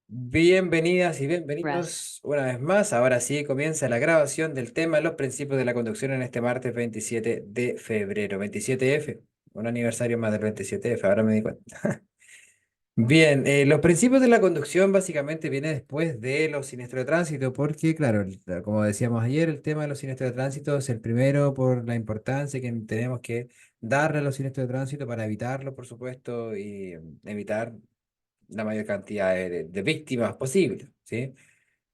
Bienvenidas y Rest. bienvenidos una vez más. Ahora sí comienza la grabación del tema Los principios de la conducción en este martes 27 de febrero. 27F, un aniversario más del 27F, ahora me di cuenta. Bien, los principios de la conducción básicamente viene después de los siniestros de tránsito, porque claro, como decíamos ayer, el tema de los siniestros de tránsito es el primero por la importancia que tenemos que darle a los siniestros de tránsito para evitarlo, por supuesto, y evitar la mayor cantidad de víctimas posible, ¿sí?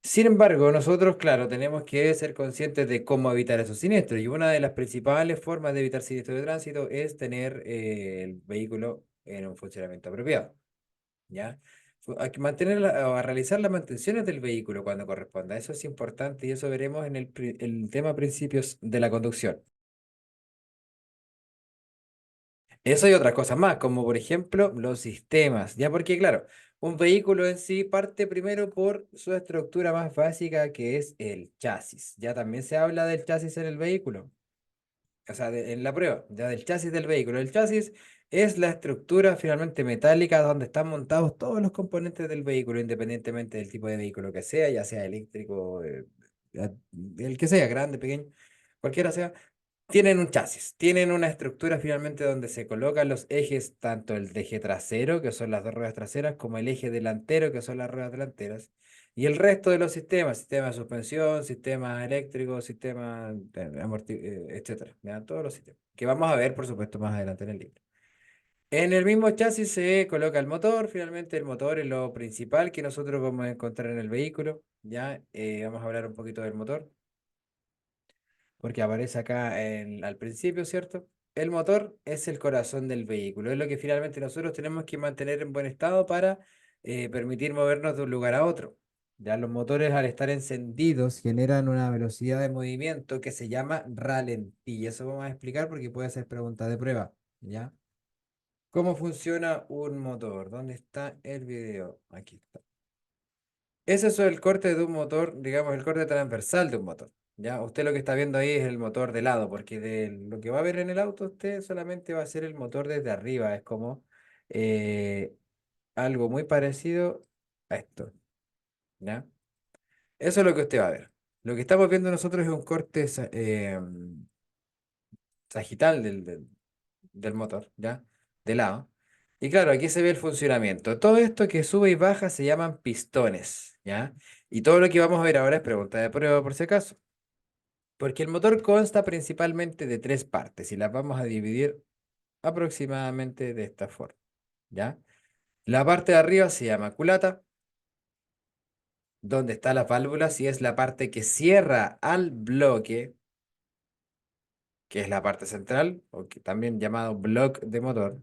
Sin embargo, nosotros, claro, tenemos que ser conscientes de cómo evitar esos siniestros. Y una de las principales formas de evitar siniestros de tránsito es tener el vehículo en un funcionamiento apropiado, ¿ya? Hay que mantener o a realizar las mantenciones del vehículo cuando corresponda. Eso es importante y eso veremos en el tema principios de la conducción. Eso y otras cosas más, como por ejemplo los sistemas, ya porque claro, un vehículo en sí parte primero por su estructura más básica que es el chasis. Ya también se habla del chasis en el vehículo, o sea, en la prueba, ya del chasis del vehículo. El chasis es la estructura finalmente metálica donde están montados todos los componentes del vehículo, independientemente del tipo de vehículo que sea, ya sea eléctrico, ya- el que sea, grande, pequeño, cualquiera sea. Tienen un chasis, tienen una estructura finalmente donde se colocan los ejes, tanto el eje trasero, que son las dos ruedas traseras, como el eje delantero, que son las ruedas delanteras, y el resto de los sistemas, sistema de suspensión, sistema eléctrico, sistema etcétera, ¿ya? Todos los sistemas, que vamos a ver, por supuesto, más adelante en el libro. En el mismo chasis se coloca el motor, finalmente el motor es lo principal que nosotros vamos a encontrar en el vehículo, ¿ya? Vamos a hablar un poquito del motor porque aparece acá al principio, ¿cierto? El motor es el corazón del vehículo, es lo que finalmente nosotros tenemos que mantener en buen estado para permitir movernos de un lugar a otro. Ya los motores al estar encendidos generan una velocidad de movimiento que se llama ralentí. Y eso vamos a explicar porque puede ser pregunta de prueba, ¿ya? ¿Cómo funciona un motor? ¿Dónde está el video? Aquí está. Ese es el corte de un motor, digamos, el corte transversal de un motor. Ya, usted lo que está viendo ahí es el motor de lado, porque de lo que va a ver en el auto, usted solamente va a ser el motor desde arriba. Es como eh, algo muy parecido a esto. ¿Ya? Eso es lo que usted va a ver. Lo que estamos viendo nosotros es un corte sagital del motor, ¿ya? De lado. Y claro, aquí se ve el funcionamiento. Todo esto que sube y baja se llaman pistones, ¿ya? Y todo lo que vamos a ver ahora es pregunta de prueba por si acaso. Porque el motor consta principalmente de tres partes y las vamos a dividir aproximadamente de esta forma, ¿ya? La parte de arriba se llama culata, donde está las válvulas y es la parte que cierra al bloque, que es la parte central, o que también llamado bloque de motor.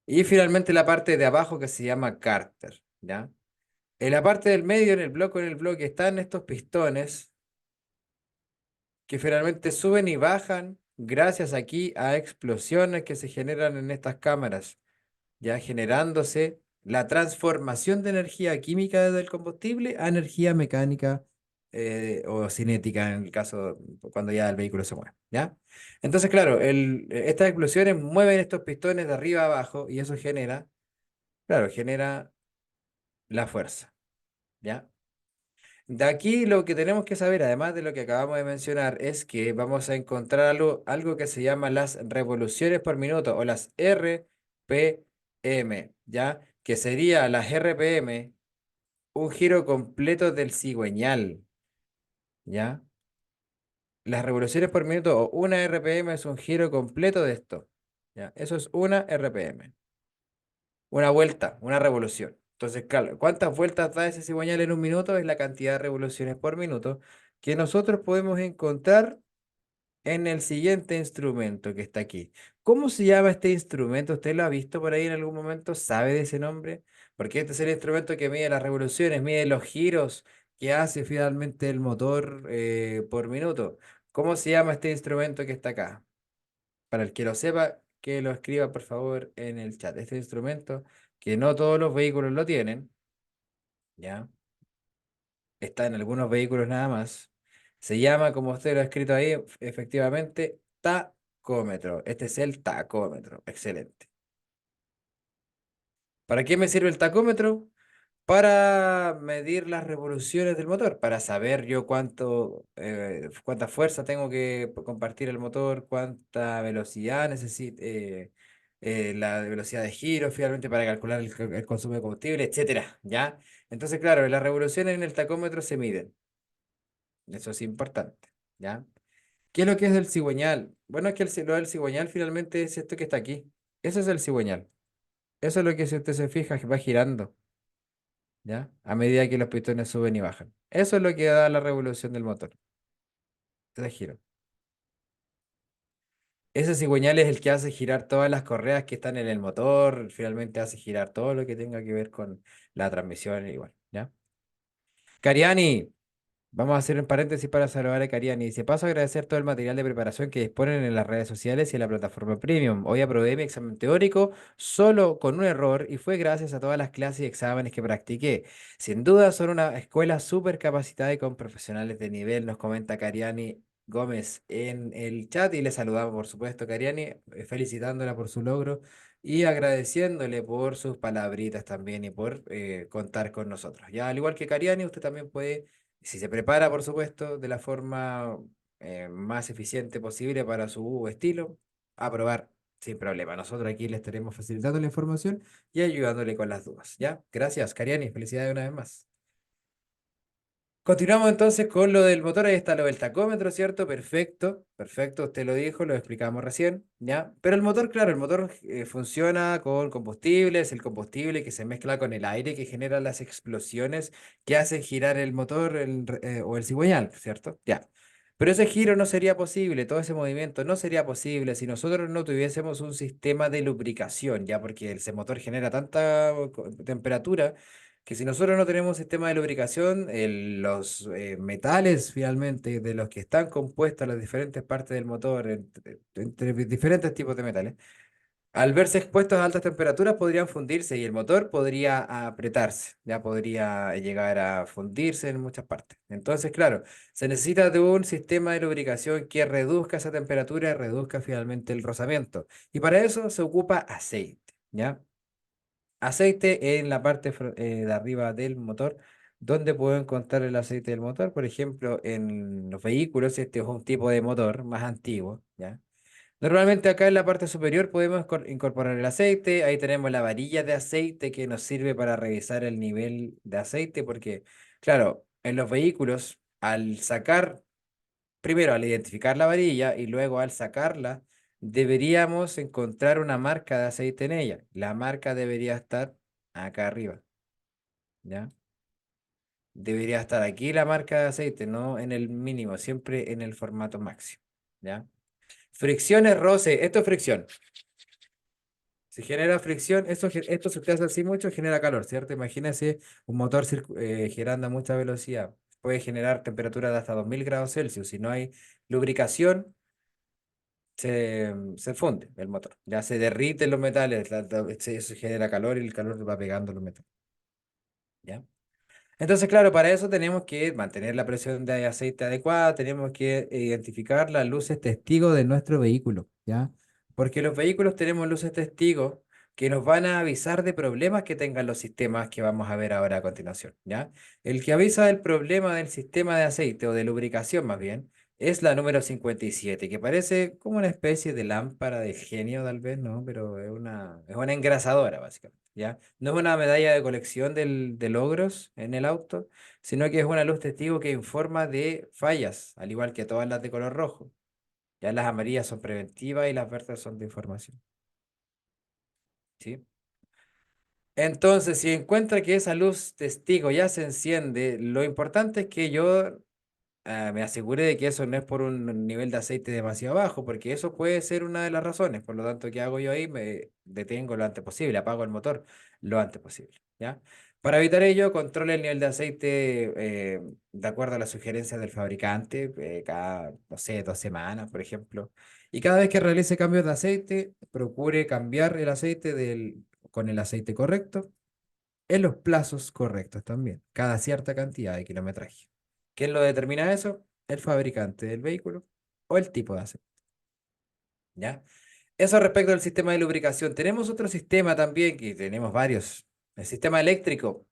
Y finalmente la parte de abajo que se llama cárter, ¿ya? En la parte del medio, en el bloque, están estos pistones que finalmente suben y bajan gracias aquí a explosiones que se generan en estas cámaras, ya generándose la transformación de energía química del combustible a energía mecánica o cinética en el caso cuando ya el vehículo se mueve, ¿ya? Entonces, claro, estas explosiones mueven estos pistones de arriba a abajo y eso genera, claro, genera la fuerza, ¿ya? De aquí lo que tenemos que saber, además de lo que acabamos de mencionar, es que vamos a encontrar algo que se llama las revoluciones por minuto o las RPM, ¿ya? Que sería las RPM, un giro completo del cigüeñal, ¿ya? Las revoluciones por minuto o una RPM es un giro completo de esto, ¿ya? Eso es una RPM. Una vuelta, una revolución. Entonces, claro, ¿cuántas vueltas da ese cigüeñal en un minuto? Es la cantidad de revoluciones por minuto que nosotros podemos encontrar en el siguiente instrumento que está aquí. ¿Cómo se llama este instrumento? ¿Usted lo ha visto por ahí en algún momento? ¿Sabe de ese nombre? Porque este es el instrumento que mide las revoluciones, mide los giros que hace finalmente el motor por minuto. ¿Cómo se llama este instrumento que está acá? Para el que lo sepa, que lo escriba por favor en el chat. Este instrumento, que no todos los vehículos lo tienen, ¿ya? Está en algunos vehículos nada más. Se llama, como usted lo ha escrito ahí, efectivamente, tacómetro. Este es el tacómetro. Excelente. ¿Para qué me sirve el tacómetro? Para medir las revoluciones del motor, para saber yo cuánta fuerza tengo que compartir el motor, cuánta velocidad necesito, la velocidad de giro, finalmente para calcular el consumo de combustible, etcétera, ¿ya? Entonces, claro, las revoluciones en el tacómetro se miden, eso es importante, ¿ya? ¿Qué es lo que es el cigüeñal? Bueno, es que lo del cigüeñal finalmente es esto que está aquí, eso es el cigüeñal, eso es lo que si usted se fija va girando. ¿Ya? A medida que los pistones suben y bajan. Eso es lo que da la revolución del motor, ese giro. Ese cigüeñal es el que hace girar todas las correas que están en el motor, finalmente hace girar todo lo que tenga que ver con la transmisión igual, ¿ya? Cariani, vamos a hacer un paréntesis para saludar a Cariani. Se paso a agradecer todo el material de preparación que disponen en las redes sociales y en la plataforma Premium. Hoy aprobé mi examen teórico solo con un error y fue gracias a todas las clases y exámenes que practiqué. Sin duda son una escuela súper capacitada y con profesionales de nivel, nos comenta Cariani Gómez en el chat y le saludamos, por supuesto, Cariani, felicitándola por su logro y agradeciéndole por sus palabritas también y por contar con nosotros. Ya, al igual que Cariani, usted también puede si se prepara, por supuesto, de la forma más eficiente posible para su estilo, aprobar sin problema. Nosotros aquí le estaremos facilitando la información y ayudándole con las dudas. ¿Ya? Gracias, Cariani. Felicidades una vez más. Continuamos entonces con lo del motor. Ahí está lo del tacómetro, ¿cierto? Perfecto, perfecto. Usted lo dijo, lo explicamos recién, ¿ya? Pero el motor, claro, el motor funciona con combustible, es el combustible que se mezcla con el aire que genera las explosiones que hacen girar el motor o el cigüeñal, ¿cierto? Ya. Pero ese giro no sería posible, todo ese movimiento no sería posible si nosotros no tuviésemos un sistema de lubricación, ya porque ese motor genera tanta temperatura que si nosotros no tenemos un sistema de lubricación, los metales finalmente de los que están compuestas las diferentes partes del motor, entre diferentes tipos de metales, al verse expuestos a altas temperaturas podrían fundirse y el motor podría apretarse, ya podría llegar a fundirse en muchas partes. Entonces, claro, se necesita de un sistema de lubricación que reduzca esa temperatura y reduzca finalmente el rozamiento. Y para eso se ocupa aceite, ¿ya? Aceite en la parte de arriba del motor. ¿Dónde puedo encontrar el aceite del motor? Por ejemplo, en los vehículos, este es un tipo de motor más antiguo, ¿ya? Normalmente acá en la parte superior podemos incorporar el aceite, ahí tenemos la varilla de aceite que nos sirve para revisar el nivel de aceite, porque, claro, en los vehículos, al sacar primero al identificar la varilla y luego al sacarla, deberíamos encontrar una marca de aceite en ella. La marca debería estar acá arriba, ¿ya? Debería estar aquí la marca de aceite, no en el mínimo, siempre en el formato máximo, ¿ya? Fricciones, roce, esto es fricción. Si genera fricción, esto si usted hace así mucho, genera calor, ¿cierto? Imagínese un motor girando a mucha velocidad. Puede generar temperaturas de hasta 2000 grados Celsius. Si no hay lubricación, se funde el motor. Ya se derriten los metales, eso genera calor y el calor va pegando los metales. ¿Ya? Entonces, claro, para eso tenemos que mantener la presión de aceite adecuada, tenemos que identificar las luces testigo de nuestro vehículo, ¿ya? Porque los vehículos tenemos luces testigo que nos van a avisar de problemas que tengan los sistemas que vamos a ver ahora a continuación, ¿ya? El que avisa del problema del sistema de aceite o de lubricación más bien es la número 57 que parece como una especie de lámpara de genio tal vez, ¿no? Pero es una engrasadora básicamente, ¿ya? No es una medalla de colección de logros en el auto, sino que es una luz testigo que informa de fallas, al igual que todas las de color rojo. Ya las amarillas son preventivas y las verdes son de información. ¿Sí? Entonces, si encuentra que esa luz testigo ya se enciende, lo importante es que yo me asegure de que eso no es por un nivel de aceite demasiado bajo, porque eso puede ser una de las razones. Por lo tanto, ¿qué hago yo ahí? Me detengo lo antes posible, apago el motor lo antes posible, ¿ya? Para evitar ello, controle el nivel de aceite de acuerdo a las sugerencias del fabricante, cada, no sé, 2 semanas, por ejemplo. Y cada vez que realice cambios de aceite, procure cambiar el aceite con el aceite correcto en los plazos correctos también, cada cierta cantidad de kilometraje. ¿Quién lo determina eso? El fabricante del vehículo o el tipo de aceite, ¿ya? Eso respecto al sistema de lubricación. Tenemos otro sistema también, que tenemos varios. El sistema eléctrico,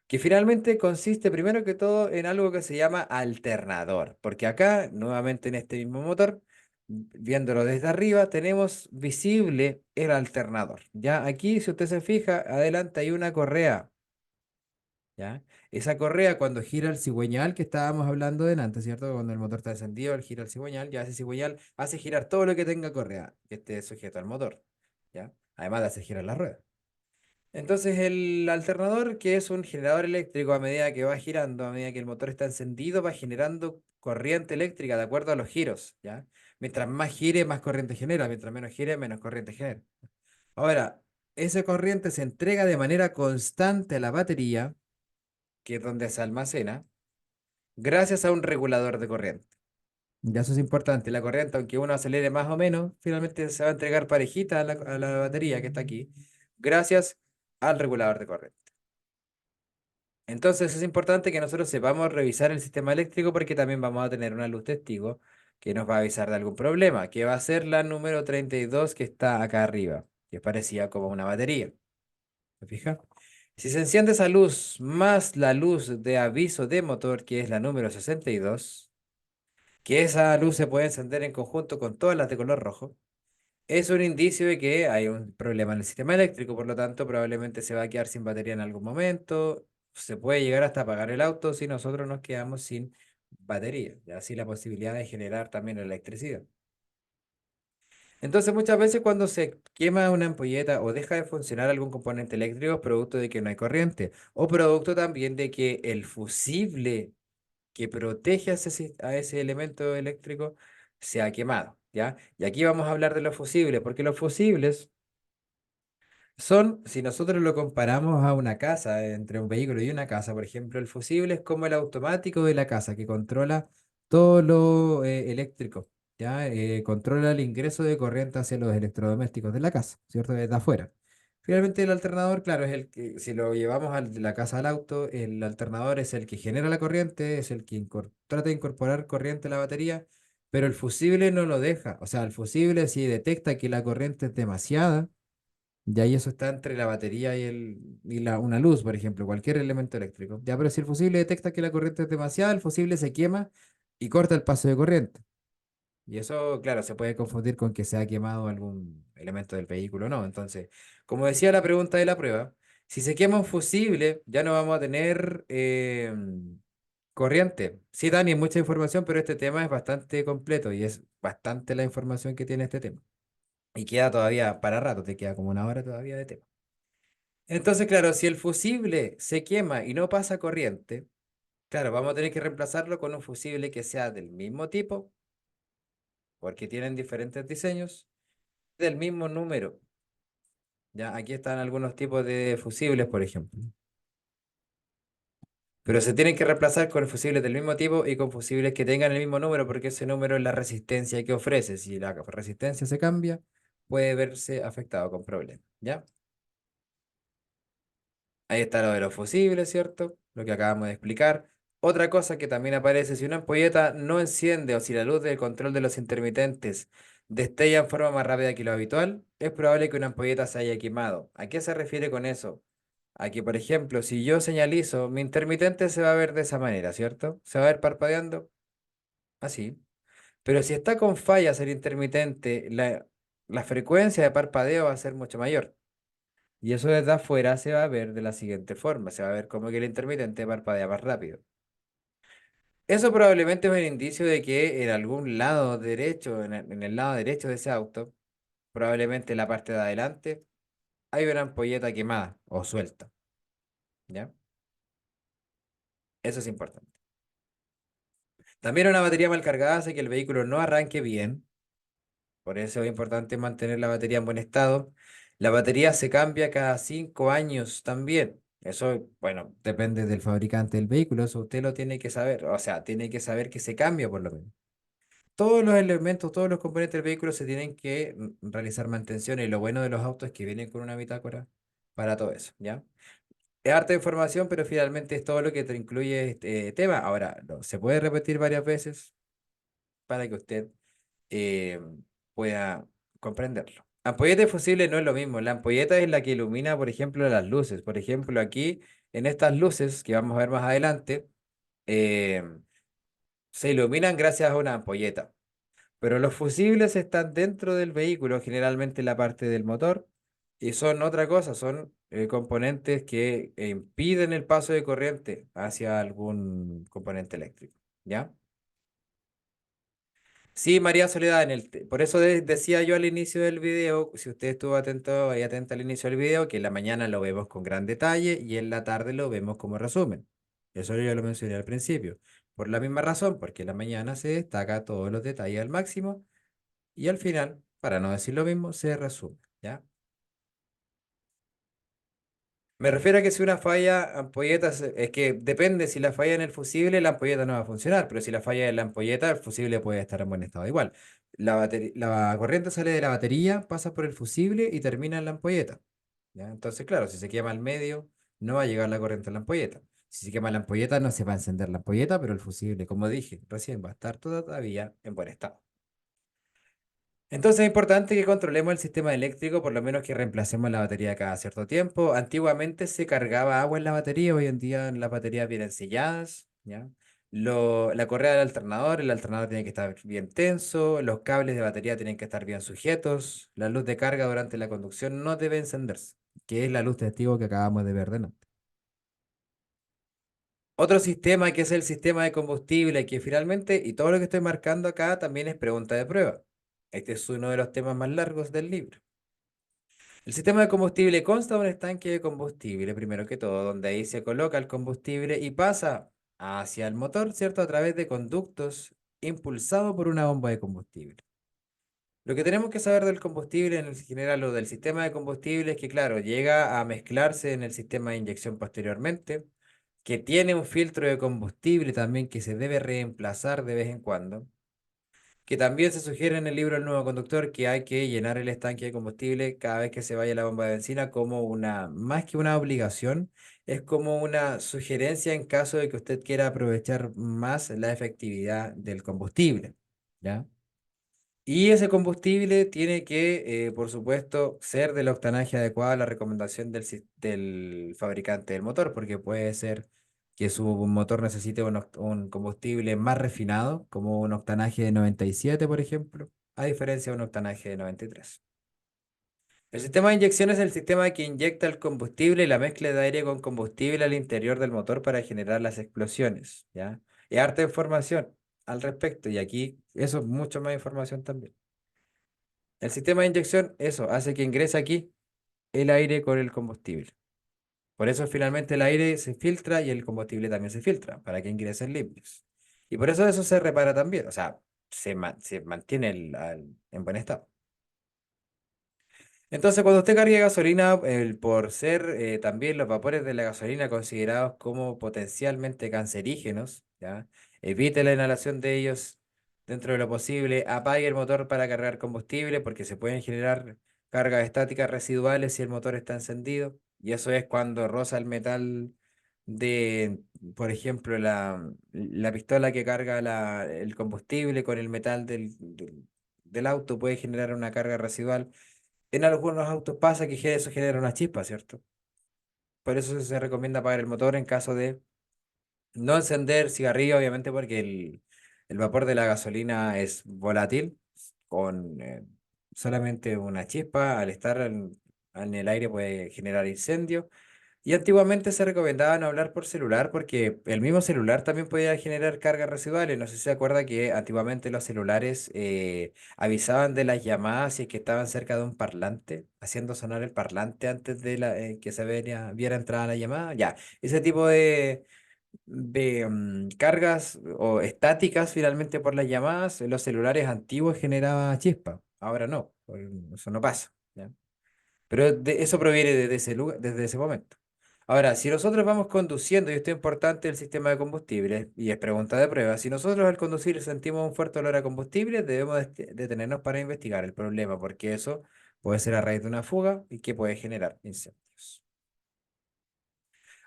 que finalmente consiste primero que todo en algo que se llama alternador, porque acá, nuevamente en este mismo motor, viéndolo desde arriba, tenemos visible el alternador. Ya aquí, si usted se fija, adelante hay una correa, ¿ya? Esa correa cuando gira el cigüeñal que estábamos hablando delante, ¿cierto? Cuando el motor está encendido, él gira el cigüeñal, ya ese cigüeñal hace girar todo lo que tenga correa, que esté sujeto al motor, ¿ya? Además de hacer girar la rueda. Entonces el alternador, que es un generador eléctrico, a medida que va girando, a medida que el motor está encendido, va generando corriente eléctrica de acuerdo a los giros, ¿ya? Mientras más gire, más corriente genera, mientras menos gire, menos corriente genera. Ahora, esa corriente se entrega de manera constante a la batería, que es donde se almacena, gracias a un regulador de corriente. Ya eso es importante, la corriente, aunque uno acelere más o menos, finalmente se va a entregar parejita a la batería que está aquí, gracias al regulador de corriente. Entonces es importante que nosotros sepamos revisar el sistema eléctrico porque también vamos a tener una luz testigo que nos va a avisar de algún problema, que va a ser la número 32 que está acá arriba, que parecía como una batería. ¿Se fija? Si se enciende esa luz más la luz de aviso de motor, que es la número 62, que esa luz se puede encender en conjunto con todas las de color rojo, es un indicio de que hay un problema en el sistema eléctrico, por lo tanto, probablemente se va a quedar sin batería en algún momento. Se puede llegar hasta apagar el auto si nosotros nos quedamos sin batería, y así la posibilidad de generar también electricidad. Entonces, muchas veces cuando se quema una ampolleta o deja de funcionar algún componente eléctrico, es producto de que no hay corriente, o producto también de que el fusible que protege a ese elemento eléctrico se ha quemado, ¿ya? Y aquí vamos a hablar de los fusibles, porque los fusibles son, si nosotros lo comparamos a una casa, entre un vehículo y una casa, por ejemplo, el fusible es como el automático de la casa que controla todo lo eléctrico, ¿ya? Controla el ingreso de corriente hacia los electrodomésticos de la casa, ¿cierto? Desde afuera. Finalmente el alternador, claro, es el que, si lo llevamos de la casa al auto, el alternador es el que genera la corriente, es el que trata de incorporar corriente a la batería, pero el fusible no lo deja. O sea, el fusible si detecta que la corriente es demasiada, ya ahí eso está entre la batería una luz, por ejemplo, cualquier elemento eléctrico. Ya, pero si el fusible detecta que la corriente es demasiada, el fusible se quema y corta el paso de corriente. Y eso, claro, se puede confundir con que se ha quemado algún elemento del vehículo, ¿no? Entonces, como decía la pregunta de la prueba, si se quema un fusible, ya no vamos a tener corriente. Sí, Dani, es mucha información, pero este tema es bastante completo y es bastante la información que tiene este tema. Y queda todavía para rato, te queda como una hora todavía de tema. Entonces, claro, si el fusible se quema y no pasa corriente, claro, vamos a tener que reemplazarlo con un fusible que sea del mismo tipo, porque tienen diferentes diseños, del mismo número. Ya, aquí están algunos tipos de fusibles, por ejemplo. Pero se tienen que reemplazar con fusibles del mismo tipo y con fusibles que tengan el mismo número, porque ese número es la resistencia que ofrece. Si la resistencia se cambia, puede verse afectado con problemas. ¿Ya? Ahí está lo de los fusibles, ¿cierto? Lo que acabamos de explicar. Otra cosa que también aparece, si una ampolleta no enciende o si la luz del control de los intermitentes destella en forma más rápida que lo habitual, es probable que una ampolleta se haya quemado. ¿A qué se refiere con eso? A que, por ejemplo, si yo señalizo, mi intermitente se va a ver de esa manera, ¿cierto? Se va a ver parpadeando así. Pero si está con fallas el intermitente, la frecuencia de parpadeo va a ser mucho mayor. Y eso desde afuera se va a ver de la siguiente forma, se va a ver como que el intermitente parpadea más rápido. Eso probablemente es un indicio de que en algún lado derecho, en el lado derecho de ese auto, probablemente en la parte de adelante, hay una ampolleta quemada o suelta, ¿ya? Eso es importante. También una batería mal cargada hace que el vehículo no arranque bien. Por eso es importante mantener la batería en buen estado. La batería se cambia cada 5 años también. Eso, bueno, depende del fabricante del vehículo. Eso usted lo tiene que saber. O sea, tiene que saber que se cambia por lo menos. Todos los elementos, todos los componentes del vehículo se tienen que realizar mantención. Y lo bueno de los autos es que vienen con una bitácora para todo eso, ¿ya? Es harta información, pero finalmente es todo lo que te incluye este tema. Ahora, se puede repetir varias veces para que usted eh, pueda comprenderlo. Ampolleta y fusible no es lo mismo. La ampolleta es la que ilumina, por ejemplo, las luces. Por ejemplo, aquí, en estas luces que vamos a ver más adelante, eh, se iluminan gracias a una ampolleta. Pero los fusibles están dentro del vehículo, generalmente en la parte del motor, y son otra cosa, son componentes que impiden el paso de corriente hacia algún componente eléctrico. ¿Ya? Sí, María Soledad, por eso decía yo al inicio del video, si usted estuvo atento y atenta al inicio del video, que en la mañana lo vemos con gran detalle y en la tarde lo vemos como resumen. Eso yo lo mencioné al principio. Por la misma razón, porque en la mañana se destaca todos los detalles al máximo y al final, para no decir lo mismo, se resume. ¿Ya? Me refiero a que si una falla ampolleta, es que depende, si la falla en el fusible, la ampolleta no va a funcionar, pero si la falla en la ampolleta, el fusible puede estar en buen estado. Igual, la corriente sale de la batería, pasa por el fusible y termina en la ampolleta. ¿Ya? Entonces, claro, si se quema al medio, no va a llegar la corriente a la ampolleta. Si se quema la ampolleta, no se va a encender la ampolleta, pero el fusible, como dije, recién va a estar todavía en buen estado. Entonces es importante que controlemos el sistema eléctrico, por lo menos que reemplacemos la batería cada cierto tiempo. Antiguamente se cargaba agua en la batería, hoy en día las baterías vienen selladas, ¿ya? La correa del alternador, el alternador tiene que estar bien tenso, los cables de batería tienen que estar bien sujetos, la luz de carga durante la conducción no debe encenderse, que es la luz testigo que acabamos de ver delante. Otro sistema que es el sistema de combustible, que finalmente, y todo lo que estoy marcando acá también es pregunta de prueba. Este es uno de los temas más largos del libro. El sistema de combustible consta de un estanque de combustible, primero que todo, donde ahí se coloca el combustible y pasa hacia el motor, ¿cierto? A través de conductos impulsados por una bomba de combustible. Lo que tenemos que saber del combustible en general o del sistema de combustible es que, claro, llega a mezclarse en el sistema de inyección posteriormente, que tiene un filtro de combustible también que se debe reemplazar de vez en cuando, que también se sugiere en el libro El nuevo conductor que hay que llenar el estanque de combustible cada vez que se vaya la bomba de benzina como una, más que una obligación, es como una sugerencia en caso de que usted quiera aprovechar más la efectividad del combustible, ¿ya? Y ese combustible tiene que, por supuesto, ser de la octanaje adecuada a la recomendación del fabricante del motor, porque puede ser que su motor necesite un combustible más refinado, como un octanaje de 97, por ejemplo, a diferencia de un octanaje de 93. El sistema de inyección es el sistema que inyecta el combustible y la mezcla de aire con combustible al interior del motor para generar las explosiones, ¿ya? Y harta información al respecto, y aquí eso es mucho más información también. El sistema de inyección, eso, hace que ingrese aquí el aire con el combustible. Por eso finalmente el aire se filtra y el combustible también se filtra, para que ingresen limpios. Y por eso se repara también, o sea, se mantiene en buen estado. Entonces, cuando usted cargue gasolina, por ser también los vapores de la gasolina considerados como potencialmente cancerígenos, ¿ya? Evite la inhalación de ellos dentro de lo posible. Apague el motor para cargar combustible porque se pueden generar cargas estáticas residuales si el motor está encendido. Y eso es cuando roza el metal de, por ejemplo, la pistola que carga el combustible con el metal del auto puede generar una carga residual. En algunos autos pasa que eso genera una chispa, ¿cierto? Por eso se recomienda apagar el motor en caso de no encender cigarrillo, obviamente, porque el vapor de la gasolina es volátil, con solamente una chispa, al estar en el aire puede generar incendio. Y antiguamente se recomendaba no hablar por celular porque el mismo celular también podía generar cargas residuales. No sé si se acuerda que antiguamente los celulares avisaban de las llamadas si es que estaban cerca de un parlante, haciendo sonar el parlante antes de que se viera entrada la llamada. Ya, ese tipo de cargas o estáticas finalmente por las llamadas, en los celulares antiguos generaba chispa. Ahora no, eso no pasa. ¿Ya? Pero eso proviene desde desde ese momento. Ahora, si nosotros vamos conduciendo, y esto es importante el sistema de combustible, y es pregunta de prueba, si nosotros al conducir sentimos un fuerte olor a combustible, debemos detenernos para investigar el problema, porque eso puede ser a raíz de una fuga y que puede generar incendios.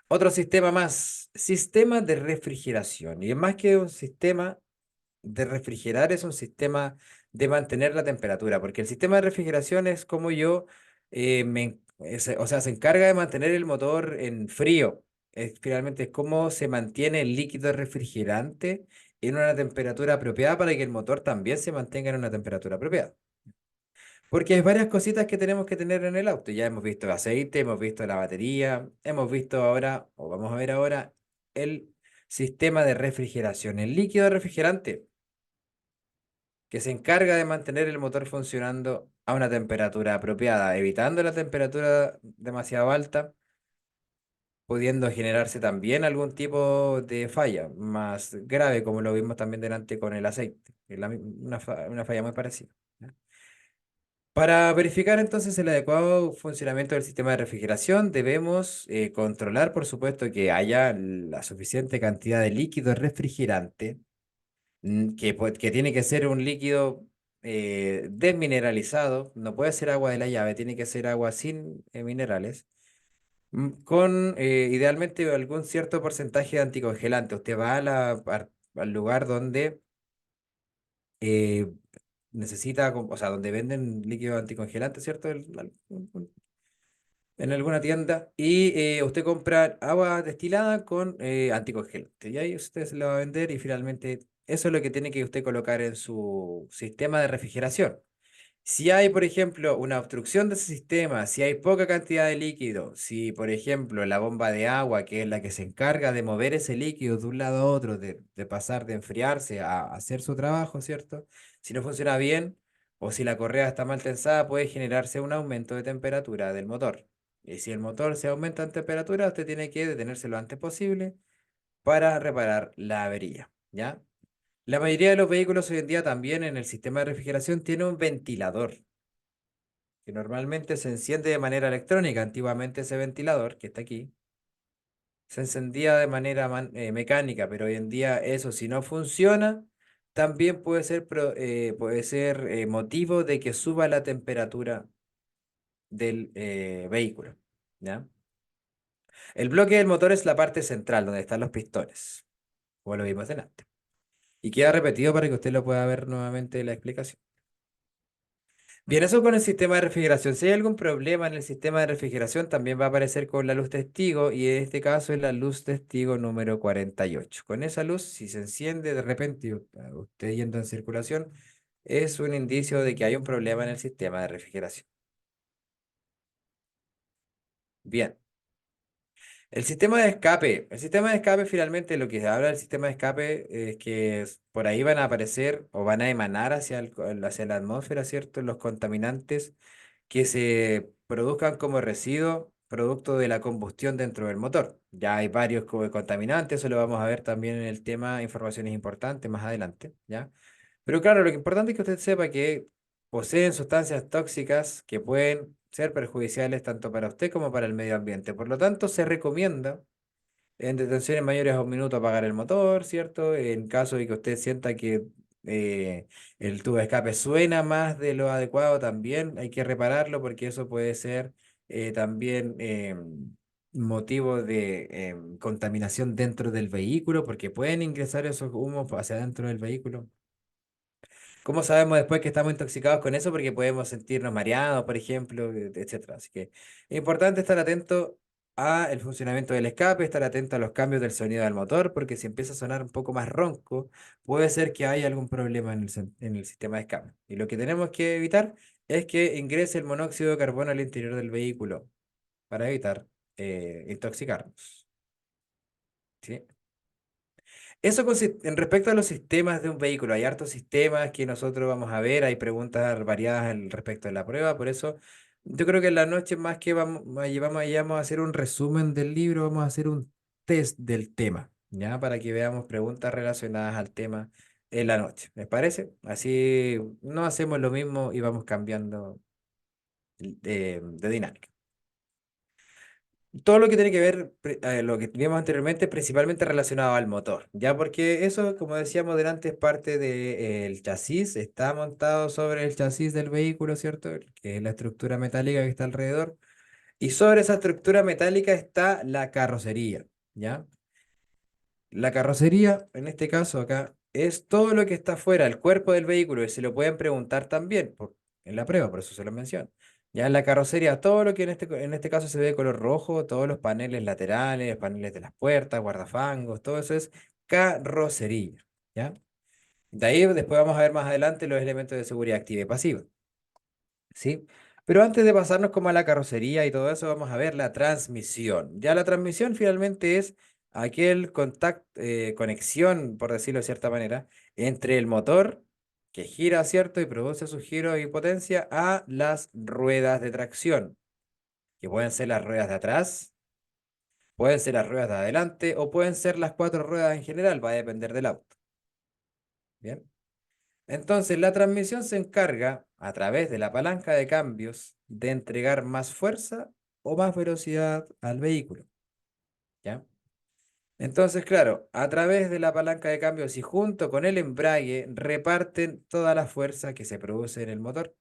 Otro sistema más, sistema de refrigeración. Y es más que un sistema de refrigerar, es un sistema de mantener la temperatura, porque el sistema de refrigeración es como yo, o sea, se encarga de mantener el motor en frío. Finalmente es cómo se mantiene el líquido refrigerante en una temperatura apropiada para que el motor también se mantenga en una temperatura apropiada. Porque hay varias cositas que tenemos que tener en el auto. Ya hemos visto el aceite, hemos visto la batería, hemos visto ahora, o vamos a ver ahora, el sistema de refrigeración, el líquido refrigerante, que se encarga de mantener el motor funcionando a una temperatura apropiada, evitando la temperatura demasiado alta, pudiendo generarse también algún tipo de falla más grave, como lo vimos también delante con el aceite, que es una falla muy parecida. ¿Ya? Para verificar entonces el adecuado funcionamiento del sistema de refrigeración, debemos controlar, por supuesto, que haya la suficiente cantidad de líquido refrigerante, que tiene que ser un líquido desmineralizado, no puede ser agua de la llave, tiene que ser agua sin minerales, con idealmente algún cierto porcentaje de anticongelante. Usted va al lugar donde eh, necesita, o sea, donde venden líquido anticongelante, ¿cierto? En alguna tienda y usted compra agua destilada con anticongelante. Y ahí usted se la va a vender y finalmente eso es lo que tiene que usted colocar en su sistema de refrigeración. Si hay, por ejemplo, una obstrucción de ese sistema, si hay poca cantidad de líquido, si, por ejemplo, la bomba de agua, que es la que se encarga de mover ese líquido de un lado a otro, de pasar de enfriarse a hacer su trabajo, ¿cierto? Si no funciona bien o si la correa está mal tensada, puede generarse un aumento de temperatura del motor. Y si el motor se aumenta en temperatura, usted tiene que detenerse lo antes posible para reparar la avería, ¿ya? La mayoría de los vehículos hoy en día también en el sistema de refrigeración tiene un ventilador que normalmente se enciende de manera electrónica. Antiguamente ese ventilador que está aquí se encendía de manera mecánica, pero hoy en día eso si no funciona, también puede ser motivo de que suba la temperatura del vehículo, ¿ya? El bloque del motor es la parte central donde están los pistones, como lo vimos delante. Y queda repetido para que usted lo pueda ver nuevamente la explicación. Bien, eso con el sistema de refrigeración. Si hay algún problema en el sistema de refrigeración, también va a aparecer con la luz testigo y en este caso es la luz testigo número 48. Con esa luz, si se enciende de repente, usted yendo en circulación, es un indicio de que hay un problema en el sistema de refrigeración. Bien. El sistema de escape finalmente lo que habla del sistema de escape es que por ahí van a aparecer o van a emanar hacia la atmósfera, ¿cierto? Los contaminantes que se produzcan como residuo producto de la combustión dentro del motor. Ya hay varios contaminantes, eso lo vamos a ver también en el tema, informaciones importantes más adelante, ¿ya? Pero claro, lo que importante es que usted sepa que poseen sustancias tóxicas que pueden ser perjudiciales tanto para usted como para el medio ambiente. Por lo tanto, se recomienda en detenciones mayores a un minuto apagar el motor, ¿cierto? En caso de que usted sienta que eh, el tubo de escape suena más de lo adecuado, también hay que repararlo porque eso puede ser también motivo de contaminación dentro del vehículo porque pueden ingresar esos humos hacia dentro del vehículo. ¿Cómo sabemos después que estamos intoxicados con eso? Porque podemos sentirnos mareados, por ejemplo, etcétera. Así que es importante estar atento a el funcionamiento del escape, estar atento a los cambios del sonido del motor, porque si empieza a sonar un poco más ronco, puede ser que haya algún problema en el sistema de escape. Y lo que tenemos que evitar es que ingrese el monóxido de carbono al interior del vehículo para evitar intoxicarnos. ¿Sí? Eso en respecto a los sistemas de un vehículo, hay hartos sistemas que nosotros vamos a ver, hay preguntas variadas al respecto de la prueba, por eso yo creo que en la noche más que vamos a hacer un resumen del libro, vamos a hacer un test del tema, ¿ya? Para que veamos preguntas relacionadas al tema en la noche, ¿les parece? Así no hacemos lo mismo y vamos cambiando de dinámica. Todo lo que tiene que ver, lo que vimos anteriormente, principalmente relacionado al motor, ya porque eso, como decíamos delante, es parte del chasis, está montado sobre el chasis del vehículo, ¿cierto? Que es la estructura metálica que está alrededor, y sobre esa estructura metálica está la carrocería, ¿ya? La carrocería, en este caso acá. es todo lo que está fuera del cuerpo del vehículo, y se lo pueden preguntar también en la prueba, por eso se lo menciono. Ya en la carrocería, todo lo que en este caso se ve de color rojo, todos los paneles laterales, paneles de las puertas, guardafangos, todo eso es carrocería. ¿Ya? De ahí después vamos a ver más adelante los elementos de seguridad activa y pasiva. ¿Sí? Pero antes de pasarnos como a la carrocería y todo eso, vamos a ver la transmisión. Ya la transmisión finalmente es aquel contacto, conexión, por decirlo de cierta manera, entre el motor que gira, ¿cierto? Y produce su giro y potencia a las ruedas de tracción, que pueden ser las ruedas de atrás, pueden ser las ruedas de adelante o pueden ser las cuatro ruedas en general, va a depender del auto. ¿Bien? Entonces, la transmisión se encarga, a través de la palanca de cambios, de entregar más fuerza o más velocidad al vehículo, ¿ya? Entonces, claro, a través de la palanca de cambios y junto con el embrague, reparten toda la fuerza que se produce en el motor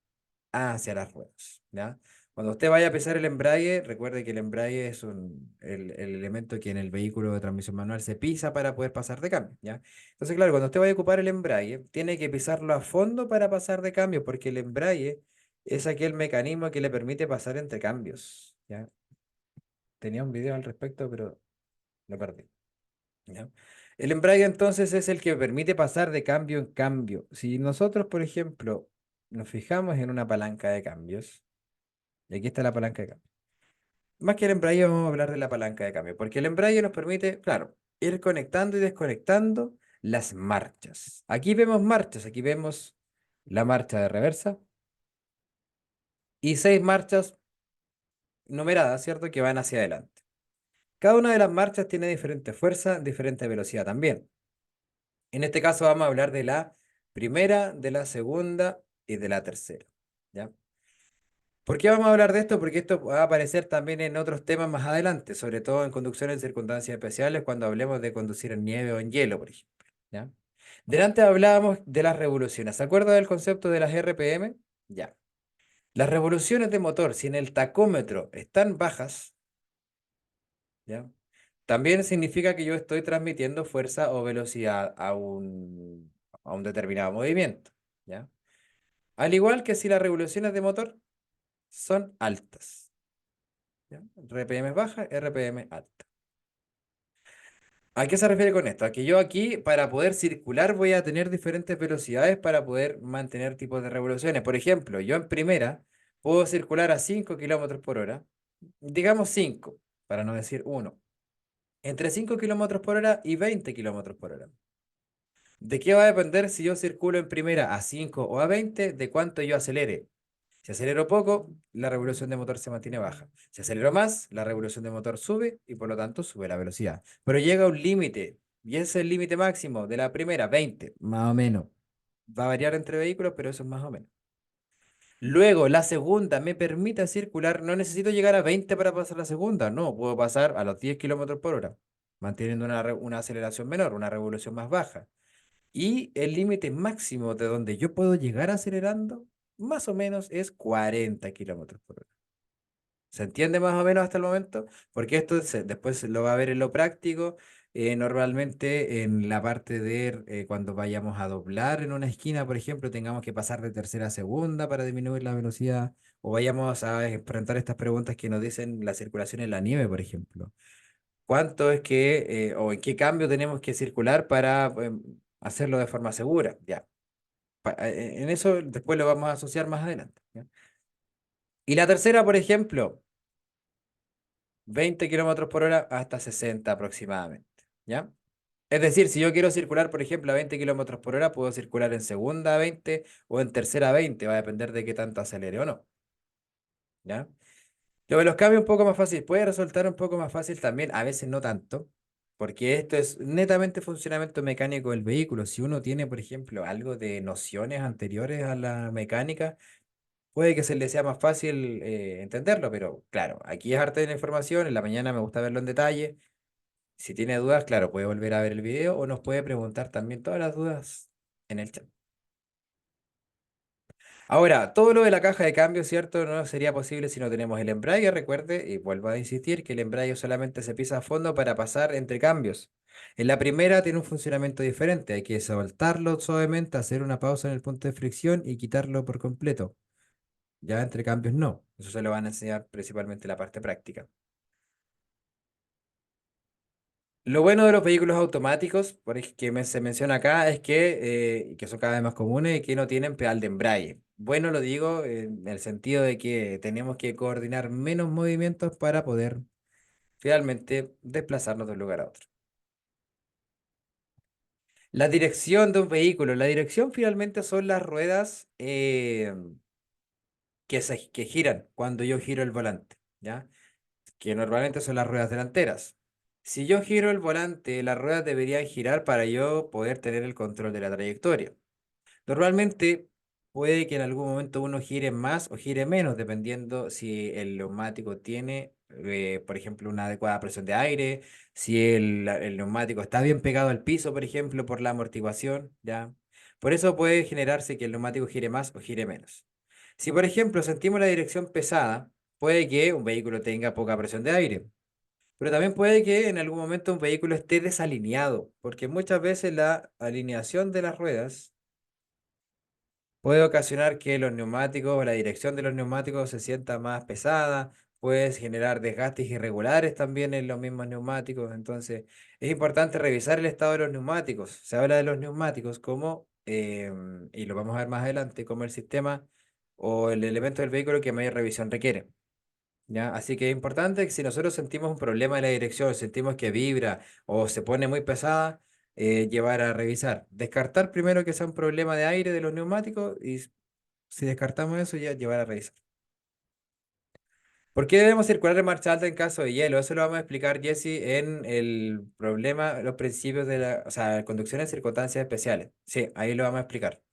hacia las ruedas, ¿ya? Cuando usted vaya a pisar el embrague, recuerde que el embrague es el elemento que en el vehículo de transmisión manual se pisa para poder pasar de cambio, ¿ya? Entonces, claro, cuando usted vaya a ocupar el embrague, tiene que pisarlo a fondo para pasar de cambio, porque el embrague es aquel mecanismo que le permite pasar entre cambios, ¿ya? Tenía un video al respecto, pero lo perdí, ¿ya? El embrague entonces es el que permite pasar de cambio en cambio. Si nosotros, por ejemplo, nos fijamos en una palanca de cambios, y aquí está la palanca de cambio. Más que el embrague, vamos a hablar de la palanca de cambio, porque el embrague nos permite, claro, ir conectando y desconectando las marchas. Aquí vemos marchas, aquí vemos la marcha de reversa y seis marchas numeradas, ¿cierto? Que van hacia adelante. Cada una de las marchas tiene diferente fuerza, diferente velocidad también. En este caso vamos a hablar de la primera, de la segunda y de la tercera, ¿ya? ¿Por qué vamos a hablar de esto? Porque esto va a aparecer también en otros temas más adelante, sobre todo en conducción en circunstancias especiales, cuando hablemos de conducir en nieve o en hielo, por ejemplo. ¿Ya? Delante hablábamos de las revoluciones. ¿Se acuerda del concepto de las RPM? Ya. Las revoluciones de motor, si en el tacómetro están bajas, ¿ya? También significa que yo estoy transmitiendo fuerza o velocidad a un determinado movimiento, ¿ya? Al igual que si las revoluciones de motor son altas. ¿Ya? RPM baja, RPM alta. ¿A qué se refiere con esto? A que yo aquí, para poder circular, voy a tener diferentes velocidades para poder mantener tipos de revoluciones. Por ejemplo, yo en primera puedo circular a 5 kilómetros por hora, digamos 5 para no decir uno, entre 5 kilómetros por hora y 20 kilómetros por hora. ¿De qué va a depender si yo circulo en primera a 5 o a 20? De cuánto yo acelere. Si acelero poco, la revolución de motor se mantiene baja. Si acelero más, la revolución de motor sube y por lo tanto sube la velocidad. Pero llega a un límite, y ese es el límite máximo de la primera, 20, más o menos. Va a variar entre vehículos, pero eso es más o menos. Luego, la segunda me permite circular, no necesito llegar a 20 para pasar la segunda, no, puedo pasar a los 10 kilómetros por hora, manteniendo una aceleración menor, una revolución más baja. Y el límite máximo de donde yo puedo llegar acelerando, más o menos, es 40 kilómetros por hora. ¿Se entiende más o menos hasta el momento? Porque esto después se lo va a ver en lo práctico. Normalmente en la parte de cuando vayamos a doblar en una esquina, por ejemplo, tengamos que pasar de tercera a segunda para disminuir la velocidad, o vayamos a enfrentar estas preguntas que nos dicen la circulación en la nieve, por ejemplo. ¿Cuánto es que, o en qué cambio tenemos que circular para hacerlo de forma segura? Ya. En eso después lo vamos a asociar más adelante. ¿Ya? Y la tercera, por ejemplo, 20 kilómetros por hora hasta 60 aproximadamente. ¿Ya? Es decir, si yo quiero circular, por ejemplo, a 20 kilómetros por hora, puedo circular en segunda a 20 o en tercera a 20, va a depender de qué tanto acelere o no. ¿Ya? Lo de los cambios un poco más fácil, puede resultar un poco más fácil también, a veces no tanto, porque esto es netamente funcionamiento mecánico del vehículo. Si uno tiene, por ejemplo, algo de nociones anteriores a la mecánica, puede que se le sea más fácil entenderlo, pero claro, aquí es arte de la información, en la mañana me gusta verlo en detalle. Si tiene dudas, claro, puede volver a ver el video o nos puede preguntar también todas las dudas en el chat. Ahora, todo lo de la caja de cambio, ¿cierto? No sería posible si no tenemos el embrague, recuerde, y vuelvo a insistir que el embrague solamente se pisa a fondo para pasar entre cambios. En la primera tiene un funcionamiento diferente, hay que soltarlo suavemente, hacer una pausa en el punto de fricción y quitarlo por completo. Ya entre cambios no, eso se lo van a enseñar principalmente en la parte práctica. Lo bueno de los vehículos automáticos, que se menciona acá, es que son cada vez más comunes y que no tienen pedal de embrague. Bueno, lo digo en el sentido de que tenemos que coordinar menos movimientos para poder finalmente desplazarnos de un lugar a otro. La dirección de un vehículo. La dirección finalmente son las ruedas que giran cuando yo giro el volante, ¿ya? Que normalmente son las ruedas delanteras. Si yo giro el volante, las ruedas deberían girar para yo poder tener el control de la trayectoria. Normalmente puede que en algún momento uno gire más o gire menos, dependiendo si el neumático tiene, por ejemplo, una adecuada presión de aire, si el neumático está bien pegado al piso, por ejemplo, por la amortiguación, ¿ya? Por eso puede generarse que el neumático gire más o gire menos. Si, por ejemplo, sentimos la dirección pesada, puede que un vehículo tenga poca presión de aire. Pero también puede que en algún momento un vehículo esté desalineado, porque muchas veces la alineación de las ruedas puede ocasionar que los neumáticos o la dirección de los neumáticos se sienta más pesada, puedes generar desgastes irregulares también en los mismos neumáticos. Entonces, es importante revisar el estado de los neumáticos. Se habla de los neumáticos como, y lo vamos a ver más adelante, como el sistema o el elemento del vehículo que mayor revisión requiere. ¿Ya? Así que es importante que si nosotros sentimos un problema en la dirección, sentimos que vibra o se pone muy pesada, llevar a revisar. Descartar primero que sea un problema de aire de los neumáticos y si descartamos eso, ya llevar a revisar. ¿Por qué debemos circular en marcha alta en caso de hielo? Eso lo vamos a explicar, Jesse, en el problema, los principios de la, o sea, conducción en circunstancias especiales. Sí, ahí lo vamos a explicar.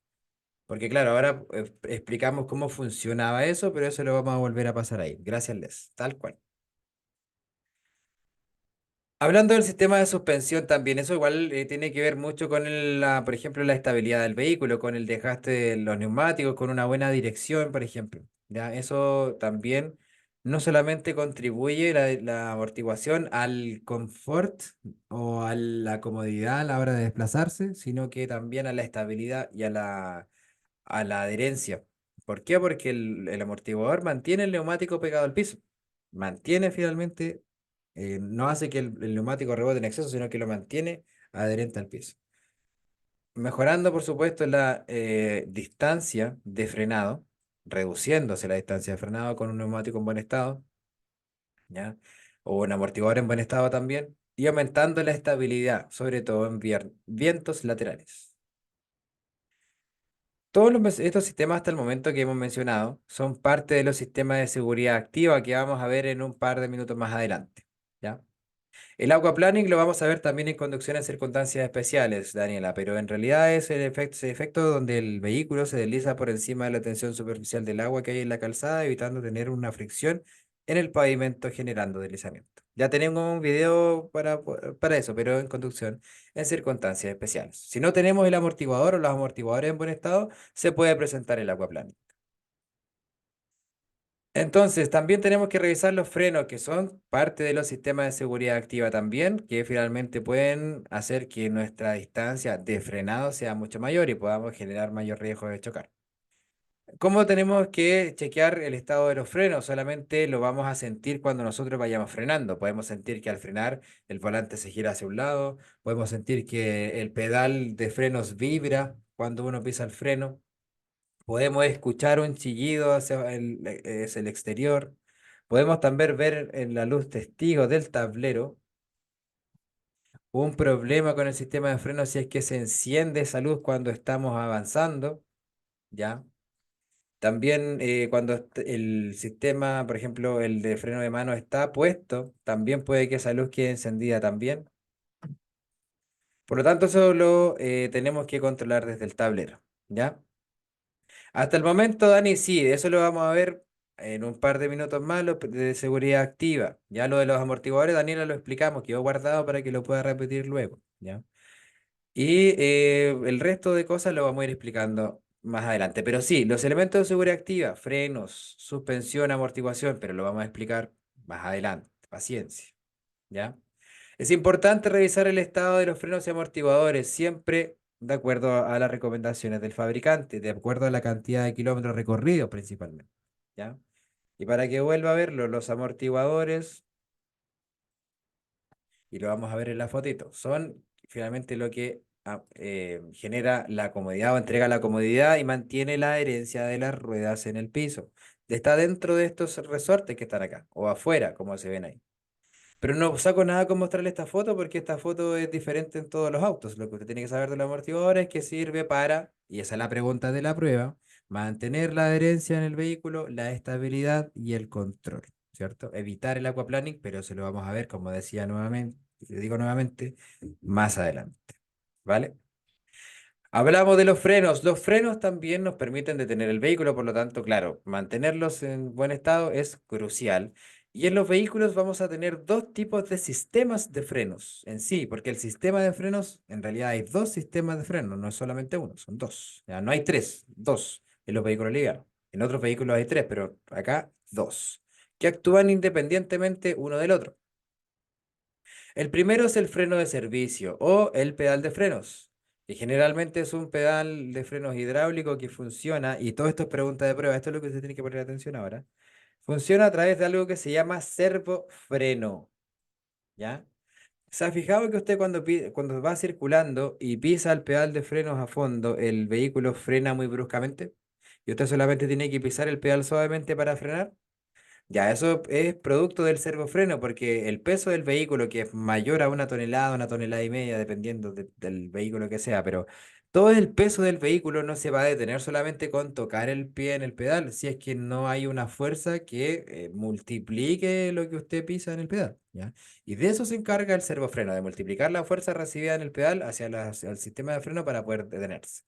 Porque claro, ahora explicamos cómo funcionaba eso, pero eso lo vamos a volver a pasar ahí. Gracias, Les. Tal cual. Hablando del sistema de suspensión también, eso igual tiene que ver mucho con por ejemplo, la estabilidad del vehículo, con el desgaste de los neumáticos, con una buena dirección, por ejemplo. ¿Ya? Eso también no solamente contribuye la amortiguación al confort o a la comodidad a la hora de desplazarse, sino que también a la estabilidad y a la adherencia. ¿Por qué? Porque el amortiguador mantiene el neumático pegado al piso. Mantiene finalmente, no hace que el neumático rebote en exceso, sino que lo mantiene adherente al piso. Mejorando, por supuesto, la distancia de frenado, reduciéndose la distancia de frenado con un neumático en buen estado, ¿ya? O un amortiguador en buen estado también, y aumentando la estabilidad, sobre todo en vientos laterales. Todos estos sistemas hasta el momento que hemos mencionado son parte de los sistemas de seguridad activa que vamos a ver en un par de minutos más adelante. ¿Ya? El aquaplaning lo vamos a ver también en conducción en circunstancias especiales, Daniela, pero en realidad es ese efecto donde el vehículo se desliza por encima de la tensión superficial del agua que hay en la calzada, evitando tener una fricción en el pavimento generando deslizamiento. Ya tenemos un video para eso, pero en conducción en circunstancias especiales. Si no tenemos el amortiguador o los amortiguadores en buen estado, se puede presentar el aquaplaning. Entonces, también tenemos que revisar los frenos, que son parte de los sistemas de seguridad activa también, que finalmente pueden hacer que nuestra distancia de frenado sea mucho mayor y podamos generar mayor riesgo de chocar. ¿Cómo tenemos que chequear el estado de los frenos? Solamente lo vamos a sentir cuando nosotros vayamos frenando. Podemos sentir que al frenar el volante se gira hacia un lado, podemos sentir que el pedal de frenos vibra cuando uno pisa el freno. Podemos escuchar un chillido hacia el exterior. Podemos también ver en la luz testigo del tablero un problema con el sistema de freno si es que se enciende esa luz cuando estamos avanzando, ¿ya? También cuando el sistema, por ejemplo, el de freno de mano está puesto, también puede que esa luz quede encendida también. Por lo tanto, eso lo tenemos que controlar desde el tablero, ¿ya? Hasta el momento, Dani, sí, eso lo vamos a ver en un par de minutos más, lo de seguridad activa. Ya lo de los amortiguadores, Daniela lo explicamos, quedó guardado para que lo pueda repetir luego, ¿ya? Y el resto de cosas lo vamos a ir explicando más adelante. Pero sí, los elementos de seguridad activa, frenos, suspensión, amortiguación, pero lo vamos a explicar más adelante. Paciencia, ¿ya? Es importante revisar el estado de los frenos y amortiguadores, siempre de acuerdo a las recomendaciones del fabricante, de acuerdo a la cantidad de kilómetros recorridos principalmente, ¿ya? Y para que vuelva a verlo, los amortiguadores, y lo vamos a ver en la fotito, son finalmente lo que genera la comodidad o entrega la comodidad y mantiene la adherencia de las ruedas en el piso. Está dentro de estos resortes que están acá, o afuera, como se ven ahí. Pero no saco nada con mostrarle esta foto porque esta foto es diferente en todos los autos. Lo que usted tiene que saber del amortiguador es que sirve para, y esa es la pregunta de la prueba, mantener la adherencia en el vehículo, la estabilidad y el control, ¿cierto? Evitar el aquaplaning, pero se lo vamos a ver, como decía nuevamente, le digo nuevamente, más adelante, ¿vale? Hablamos de los frenos. Los frenos también nos permiten detener el vehículo, por lo tanto, claro, mantenerlos en buen estado es crucial. Y en los vehículos vamos a tener dos tipos de sistemas de frenos en sí, porque el sistema de frenos, en realidad hay dos sistemas de frenos, no es solamente uno, son dos. Ya, no hay tres, dos en los vehículos livianos. En otros vehículos hay tres, pero acá dos, que actúan independientemente uno del otro. El primero es el freno de servicio o el pedal de frenos, que generalmente es un pedal de frenos hidráulico que funciona, y todo esto es pregunta de prueba, esto es lo que usted tiene que poner atención ahora. Funciona a través de algo que se llama servofreno, ¿ya? ¿Se ha fijado que usted cuando va circulando y pisa el pedal de frenos a fondo, el vehículo frena muy bruscamente? Y usted solamente tiene que pisar el pedal suavemente para frenar. Ya, eso es producto del servofreno, porque el peso del vehículo, que es mayor a una tonelada y media, dependiendo del vehículo que sea, pero todo el peso del vehículo no se va a detener solamente con tocar el pie en el pedal, si es que no hay una fuerza que multiplique lo que usted pisa en el pedal, ¿ya? Y de eso se encarga el servofreno, de multiplicar la fuerza recibida en el pedal hacia el sistema de freno para poder detenerse.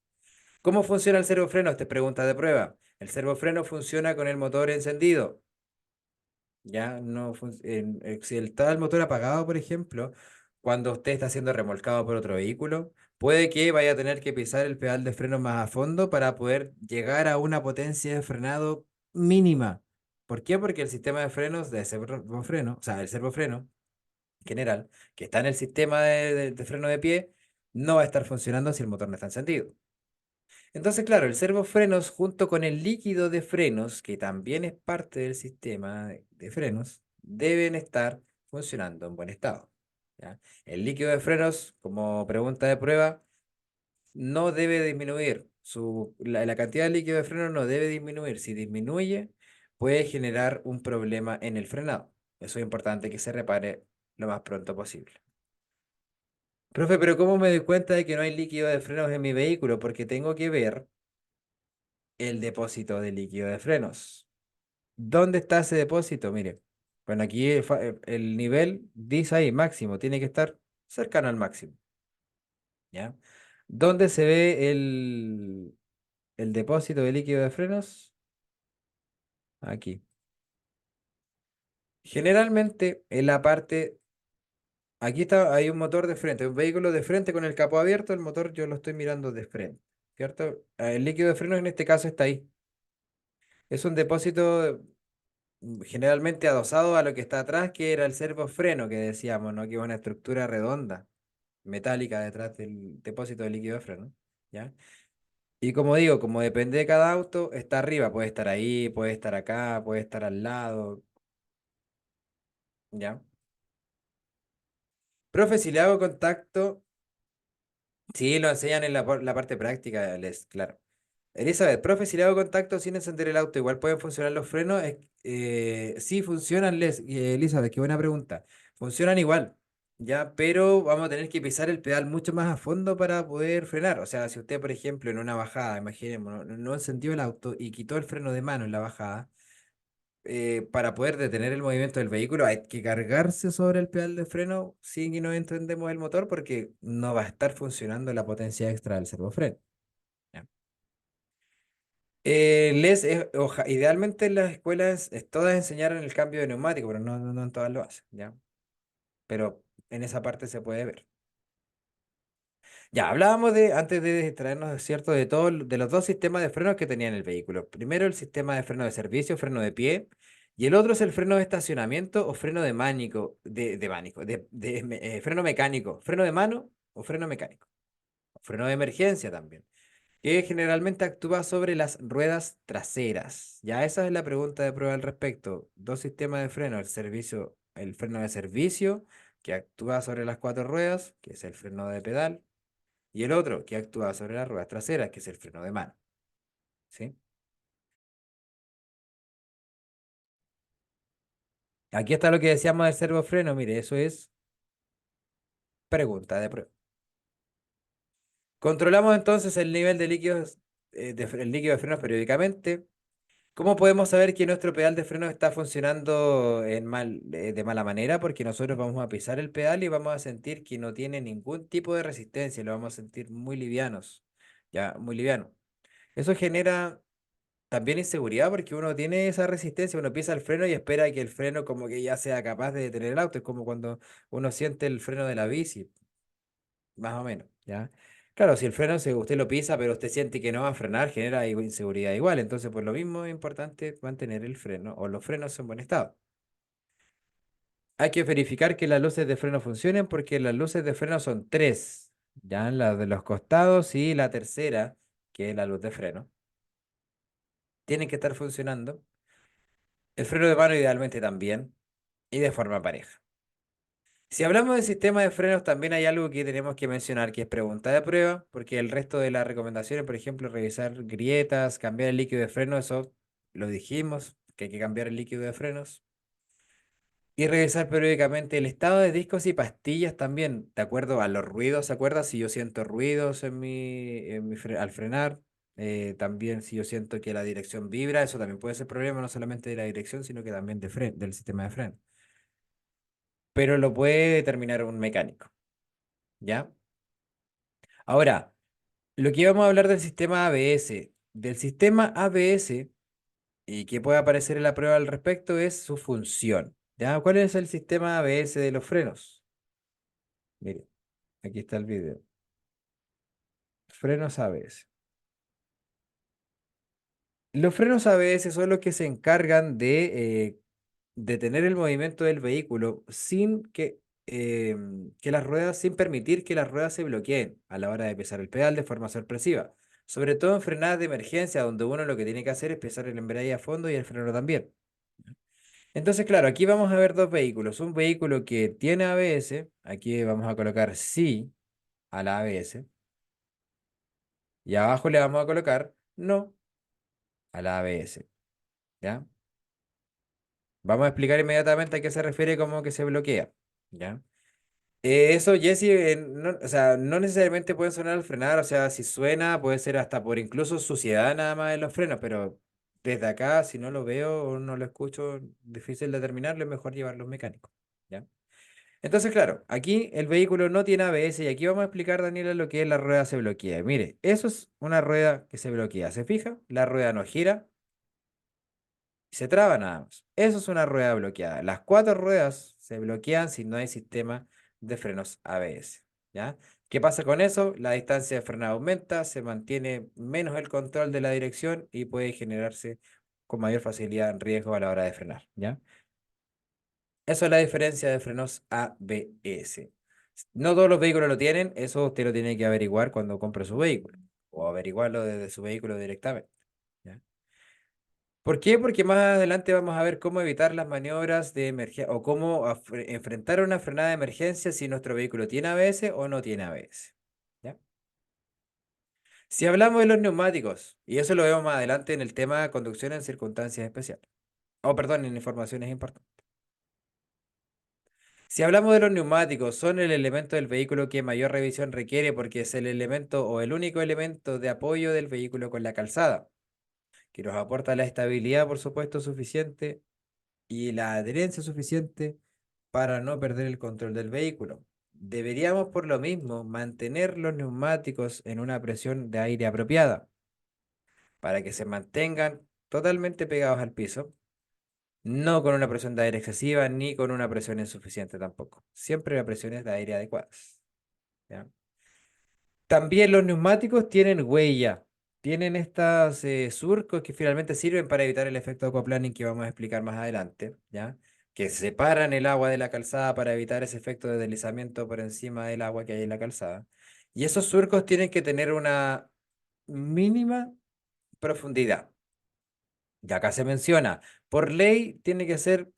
¿Cómo funciona el servofreno? Esta es pregunta de prueba. El servofreno funciona con el motor encendido. Ya no si está el motor apagado, por ejemplo, cuando usted está siendo remolcado por otro vehículo, puede que vaya a tener que pisar el pedal de freno más a fondo para poder llegar a una potencia de frenado mínima. ¿Por qué? Porque el sistema de frenos de servofreno, o sea, el servofreno general, que está en el sistema de freno de pie, no va a estar funcionando si el motor no está encendido. Entonces, claro, el servofrenos junto con el líquido de frenos, que también es parte del sistema de frenos, deben estar funcionando en buen estado. ¿Ya? El líquido de frenos, como pregunta de prueba, no debe disminuir. La cantidad de líquido de frenos no debe disminuir. Si disminuye, puede generar un problema en el frenado. Eso es importante que se repare lo más pronto posible. Profe, pero ¿cómo me doy cuenta de que no hay líquido de frenos en mi vehículo? Porque tengo que ver el depósito de líquido de frenos. ¿Dónde está ese depósito? Mire, bueno, aquí el nivel dice ahí máximo, tiene que estar cercano al máximo, ¿ya? ¿Dónde se ve el depósito de líquido de frenos? Aquí. Generalmente en la parte, aquí está, hay un motor de frente, un vehículo de frente con el capó abierto, el motor yo lo estoy mirando de frente, ¿cierto? El líquido de frenos en este caso está ahí. Es un depósito generalmente adosado a lo que está atrás, que era el servofreno que decíamos, ¿no? Que es una estructura redonda, metálica detrás del depósito de líquido de freno, ¿ya? Y como digo, como depende de cada auto, está arriba, puede estar ahí, puede estar acá, puede estar al lado, ¿ya? Profe, si le hago contacto, sí, lo enseñan en la parte práctica, les, claro. Elizabeth, profe, si le hago contacto sin encender el auto, ¿igual pueden funcionar los frenos? Sí, funcionan, Elizabeth, qué buena pregunta. Funcionan igual, ya, pero vamos a tener que pisar el pedal mucho más a fondo para poder frenar. O sea, si usted, por ejemplo, en una bajada, imaginemos, no encendió el auto y quitó el freno de mano en la bajada, para poder detener el movimiento del vehículo, hay que cargarse sobre el pedal de freno sin que no encendemos el motor porque no va a estar funcionando la potencia extra del servofreno. ¿Ya? Idealmente en las escuelas todas enseñaron el cambio de neumático, pero no en todas lo hacen, ¿ya? Pero en esa parte se puede ver. Ya, hablábamos de, antes de traernos, ¿cierto?, de todo, de los dos sistemas de frenos que tenía en el vehículo. Primero el sistema de freno de servicio, freno de pie, y el otro es el freno de estacionamiento o freno de mánico, de mánico, freno mecánico, freno de mano o freno mecánico, o freno de emergencia también, que generalmente actúa sobre las ruedas traseras. Ya esa es la pregunta de prueba al respecto. Dos sistemas de freno, el servicio, el freno de servicio, que actúa sobre las cuatro ruedas, que es el freno de pedal y el otro que actúa sobre las ruedas traseras, que es el freno de mano. ¿Sí? Aquí está lo que decíamos del servofreno. Mire, eso es pregunta de prueba. Controlamos entonces el nivel de líquidos, el líquido de frenos periódicamente. ¿Cómo podemos saber que nuestro pedal de freno está funcionando de mala manera? Porque nosotros vamos a pisar el pedal y vamos a sentir que no tiene ningún tipo de resistencia, lo vamos a sentir muy livianos, ya, muy liviano. Eso genera también inseguridad porque uno tiene esa resistencia, uno pisa el freno y espera que el freno como que ya sea capaz de detener el auto, es como cuando uno siente el freno de la bici, más o menos, ¿ya? Claro, si el freno usted lo pisa, pero usted siente que no va a frenar, genera inseguridad igual, entonces por lo mismo es importante mantener el freno o los frenos en buen estado. Hay que verificar que las luces de freno funcionen porque las luces de freno son tres, ya las de los costados y la tercera, que es la luz de freno, tienen que estar funcionando. El freno de mano idealmente también y de forma pareja. Si hablamos del sistema de frenos, también hay algo que tenemos que mencionar, que es pregunta de prueba, porque el resto de las recomendaciones, por ejemplo, revisar grietas, cambiar el líquido de freno, eso lo dijimos, que hay que cambiar el líquido de frenos. Y revisar periódicamente el estado de discos y pastillas también, de acuerdo a los ruidos, ¿se acuerda? Si yo siento ruidos al frenar, también si yo siento que la dirección vibra, eso también puede ser problema no solamente de la dirección, sino que también del sistema de freno. Pero lo puede determinar un mecánico, ¿ya? Ahora, lo que íbamos a hablar del sistema ABS. Del sistema ABS, y que puede aparecer en la prueba al respecto, es su función, ¿ya? ¿Cuál es el sistema ABS de los frenos? Mire, aquí está el video. Frenos ABS. Los frenos ABS son los que se encargan de detener el movimiento del vehículo que las ruedas, sin permitir que las ruedas se bloqueen a la hora de pisar el pedal de forma sorpresiva. Sobre todo en frenadas de emergencia, donde uno lo que tiene que hacer es pisar el embrague a fondo y el freno también. Entonces, claro, aquí vamos a ver dos vehículos. Un vehículo que tiene ABS, aquí vamos a colocar sí a la ABS, y abajo le vamos a colocar no a la ABS. ¿Ya? Vamos a explicar inmediatamente a qué se refiere como que se bloquea. ¿Ya? Eso, Jesse, no, o sea, no necesariamente pueden sonar al frenar, o sea, si suena puede ser hasta por incluso suciedad nada más en los frenos, pero desde acá, si no lo veo o no lo escucho, difícil determinarlo, es mejor llevarlo a un mecánico. ¿Ya? Entonces, claro, aquí el vehículo no tiene ABS y aquí vamos a explicar, Daniela, lo que es la rueda se bloquea. Mire, eso es una rueda que se bloquea. ¿Se fija? La rueda no gira, se traba nada más. Eso es una rueda bloqueada. Las cuatro ruedas se bloquean si no hay sistema de frenos ABS. ¿Ya? ¿Qué pasa con eso? La distancia de frenado aumenta, se mantiene menos el control de la dirección y puede generarse con mayor facilidad en riesgo a la hora de frenar. ¿Ya? Eso es la diferencia de frenos ABS. No todos los vehículos lo tienen, eso usted lo tiene que averiguar cuando compre su vehículo o averiguarlo desde su vehículo directamente. ¿Ya? ¿Por qué? Porque más adelante vamos a ver cómo evitar las maniobras de emergencia o cómo enfrentar una frenada de emergencia si nuestro vehículo tiene ABS o no tiene ABS. ¿Ya? Si hablamos de los neumáticos, y eso lo vemos más adelante en el tema conducción en circunstancias especiales, o perdón, en informaciones importantes. Si hablamos de los neumáticos, son el elemento del vehículo que mayor revisión requiere porque es el elemento o el único elemento de apoyo del vehículo con la calzada, que nos aporta la estabilidad, por supuesto, suficiente y la adherencia suficiente para no perder el control del vehículo. Deberíamos, por lo mismo, mantener los neumáticos en una presión de aire apropiada para que se mantengan totalmente pegados al piso, no con una presión de aire excesiva ni con una presión insuficiente tampoco. Siempre la presión es de aire adecuadas. ¿Ya? También los neumáticos tienen huella, tienen estos surcos que finalmente sirven para evitar el efecto aquaplaning que vamos a explicar más adelante, ¿ya? Que separan el agua de la calzada para evitar ese efecto de deslizamiento por encima del agua que hay en la calzada. Y esos surcos tienen que tener una mínima profundidad. Y acá se menciona, por ley tiene que ser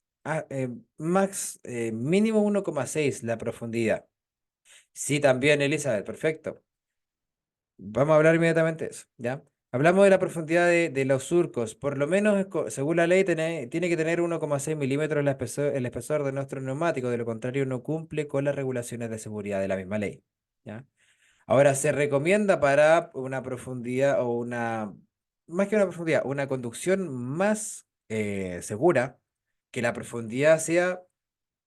mínimo 1,6 la profundidad. Sí, también, Elizabeth, perfecto. Vamos a hablar inmediatamente de eso, ¿ya? Hablamos de la profundidad de los surcos. Por lo menos, según la ley, tiene que tener 1,6 milímetros el espesor de nuestro neumático. De lo contrario, no cumple con las regulaciones de seguridad de la misma ley, ¿ya? Ahora, se recomienda para una profundidad o más que una profundidad, una conducción más segura, que la profundidad sea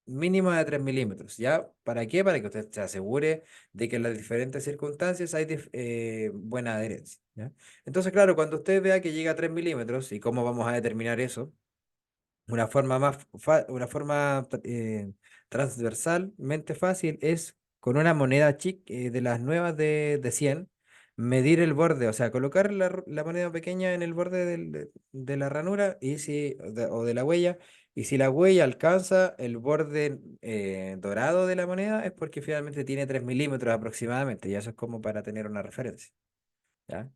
mínima de 3 milímetros, ¿ya? ¿Para qué? Para que usted se asegure de que en las diferentes circunstancias hay buena adherencia, ¿ya? Entonces, claro, cuando usted vea que llega a 3 milímetros, ¿y cómo vamos a determinar eso? Una forma transversalmente fácil es con una moneda chic de las nuevas de 100 medir el borde, o sea, colocar la moneda pequeña en el borde de la ranura y o de la huella, y si la huella alcanza el borde dorado de la moneda es porque finalmente tiene 3 milímetros aproximadamente, y eso es como para tener una referencia, ¿ya?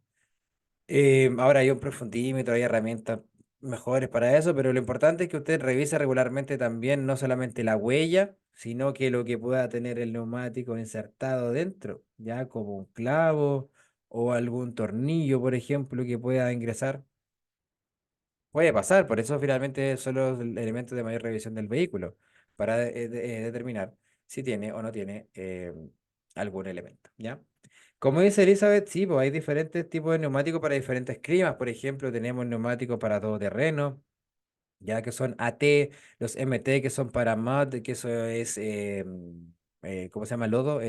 Ahora hay un profundímetro, hay herramientas mejores para eso, pero lo importante es que usted revise regularmente también no solamente la huella, sino que lo que pueda tener el neumático insertado dentro, ya como un clavo o algún tornillo, por ejemplo, que pueda ingresar. Puede pasar, por eso finalmente son los elementos de mayor revisión del vehículo, para determinar si tiene o no tiene algún elemento, ¿ya? Como dice Elizabeth, sí, pues hay diferentes tipos de neumáticos para diferentes climas. Por ejemplo, tenemos neumáticos para todo terreno, ya que son AT, los MT que son para mud, que eso es, ¿cómo se llama? Lodo,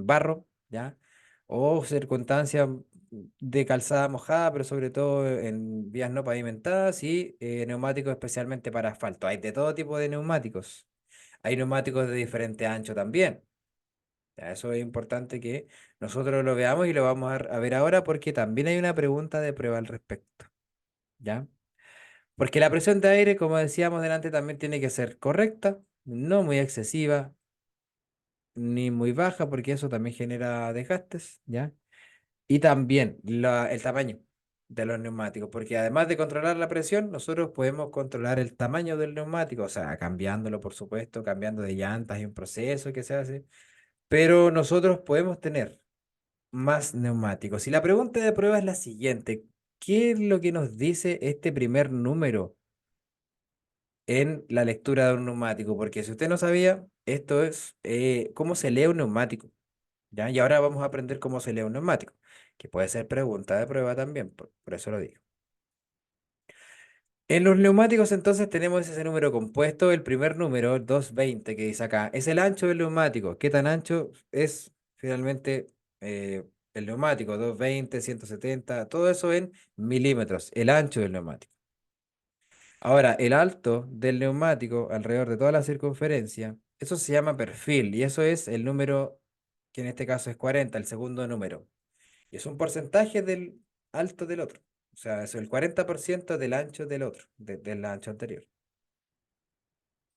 barro, ¿ya? O circunstancias de calzada mojada, pero sobre todo en vías no pavimentadas y neumáticos especialmente para asfalto. Hay de todo tipo de neumáticos. Hay neumáticos de diferente ancho también. Ya, eso es importante que nosotros lo veamos y lo vamos a ver ahora porque también hay una pregunta de prueba al respecto, ¿ya? Porque la presión de aire, como decíamos delante, también tiene que ser correcta, no muy excesiva ni muy baja, porque eso también genera desgastes, ¿ya? Y también el tamaño de los neumáticos, porque además de controlar la presión, nosotros podemos controlar el tamaño del neumático, o sea, cambiándolo, por supuesto, cambiando de llantas, hay un proceso que se hace, pero nosotros podemos tener más neumáticos. Y la pregunta de prueba es la siguiente: ¿qué es lo que nos dice este primer número en la lectura de un neumático? Porque si usted no sabía, esto es cómo se lee un neumático, ¿ya? Y ahora vamos a aprender cómo se lee un neumático, que puede ser pregunta de prueba también, por eso lo digo. En los neumáticos entonces tenemos ese número compuesto, el primer número, 220 que dice acá, es el ancho del neumático. ¿Qué tan ancho es finalmente el neumático? 220, 170, todo eso en milímetros, el ancho del neumático. Ahora, el alto del neumático alrededor de toda la circunferencia, eso se llama perfil y eso es el número que en este caso es 40, el segundo número. Y es un porcentaje del alto del otro. O sea, es el 40% del ancho del otro, del ancho anterior.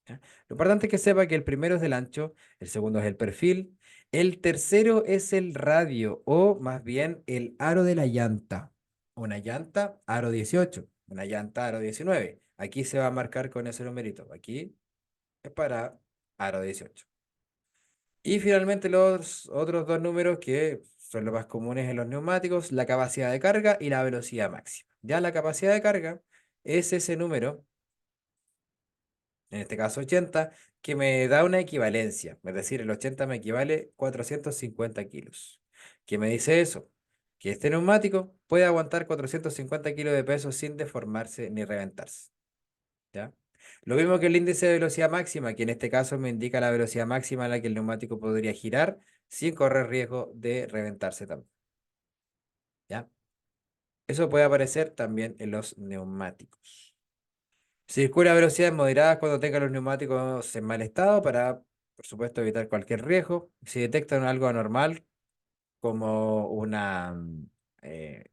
¿Ya? Lo importante es que sepa que el primero es del ancho, el segundo es el perfil, el tercero es el radio o más bien el aro de la llanta. Una llanta aro 18, una llanta aro 19. Aquí se va a marcar con ese numerito. Aquí es para aro 18. Y finalmente los otros dos números que son los más comunes en los neumáticos, la capacidad de carga y la velocidad máxima. Ya la capacidad de carga es ese número, en este caso 80, que me da una equivalencia. Es decir, el 80 me equivale 450 kilos. ¿Qué me dice eso? Que este neumático puede aguantar 450 kilos de peso sin deformarse ni reventarse. ¿Ya? Lo mismo que el índice de velocidad máxima, que en este caso me indica la velocidad máxima a la que el neumático podría girar sin correr riesgo de reventarse también. ¿Ya? Eso puede aparecer también en los neumáticos. Circula a velocidades moderadas cuando tenga los neumáticos en mal estado para, por supuesto, evitar cualquier riesgo. Si detectan algo anormal, como una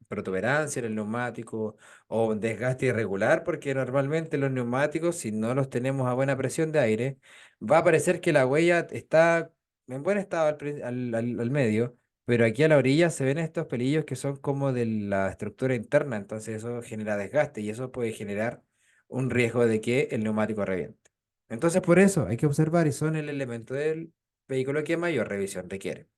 protuberancia en el neumático o un desgaste irregular, porque normalmente los neumáticos, si no los tenemos a buena presión de aire, va a parecer que la huella está en buen estado al medio, pero aquí a la orilla se ven estos pelillos que son como de la estructura interna, entonces eso genera desgaste y eso puede generar un riesgo de que el neumático reviente. Entonces por eso hay que observar y son el elemento del vehículo que mayor revisión requiere.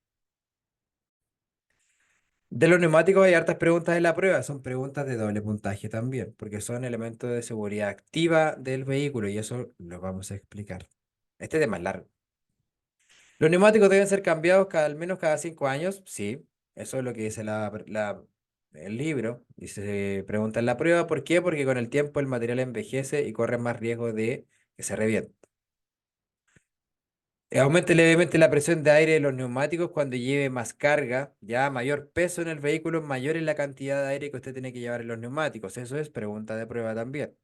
De los neumáticos hay hartas preguntas en la prueba, son preguntas de doble puntaje también, porque son elementos de seguridad activa del vehículo y eso lo vamos a explicar. Este tema es largo. Los neumáticos deben ser cambiados al menos cada 5 años, sí, eso es lo que dice el libro y se pregunta en la prueba, ¿por qué? Porque con el tiempo el material envejece y corre más riesgo de que se reviente. Aumente levemente la presión de aire de los neumáticos cuando lleve más carga, ya mayor peso en el vehículo, mayor es la cantidad de aire que usted tiene que llevar en los neumáticos. Eso es pregunta de prueba también.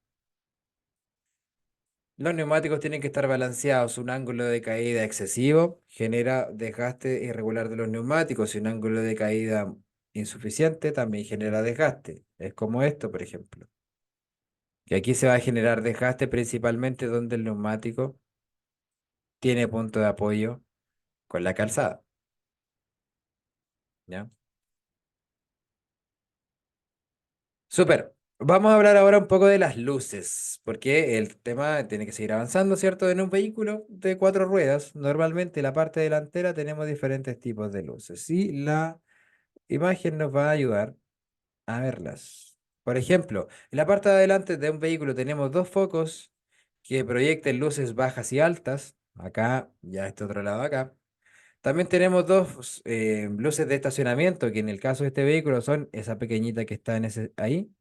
Los neumáticos tienen que estar balanceados. Un ángulo de caída excesivo genera desgaste irregular de los neumáticos y un ángulo de caída insuficiente también genera desgaste. Es como esto, por ejemplo. Que aquí se va a generar desgaste principalmente donde el neumático tiene punto de apoyo con la calzada, ¿ya? Súper. Vamos a hablar ahora un poco de las luces, porque el tema tiene que seguir avanzando, ¿cierto? En un vehículo de 4 ruedas, normalmente la parte delantera tenemos diferentes tipos de luces y la imagen nos va a ayudar a verlas. Por ejemplo, en la parte de adelante de un vehículo tenemos dos focos que proyecten luces bajas y altas. Acá, ya este otro lado acá. También tenemos dos luces de estacionamiento, que en el caso de este vehículo son esa pequeñita que está en ahí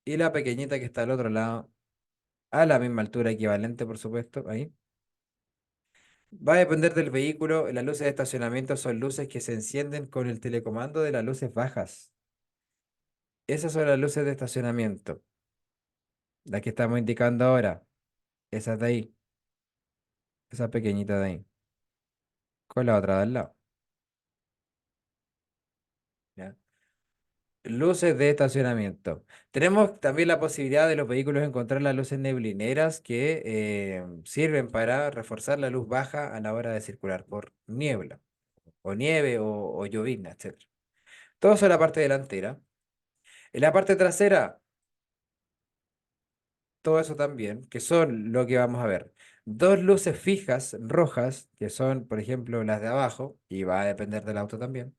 y la pequeñita que está al otro lado, a la misma altura equivalente, por supuesto, ahí. Va a depender del vehículo. Las luces de estacionamiento son luces que se encienden con el telecomando de las luces bajas. Esas son las luces de estacionamiento, las que estamos indicando ahora. Esas de ahí, esa pequeñita de ahí, con la otra de al lado. ¿Ya? Luces de estacionamiento. Tenemos también la posibilidad de los vehículos encontrar las luces neblineras que sirven para reforzar la luz baja a la hora de circular por niebla, o nieve, o llovizna, etcétera. Todo eso en la parte delantera. En la parte trasera, todo eso también, que son lo que vamos a ver. Dos luces fijas rojas, que son, por ejemplo, las de abajo, y va a depender del auto también.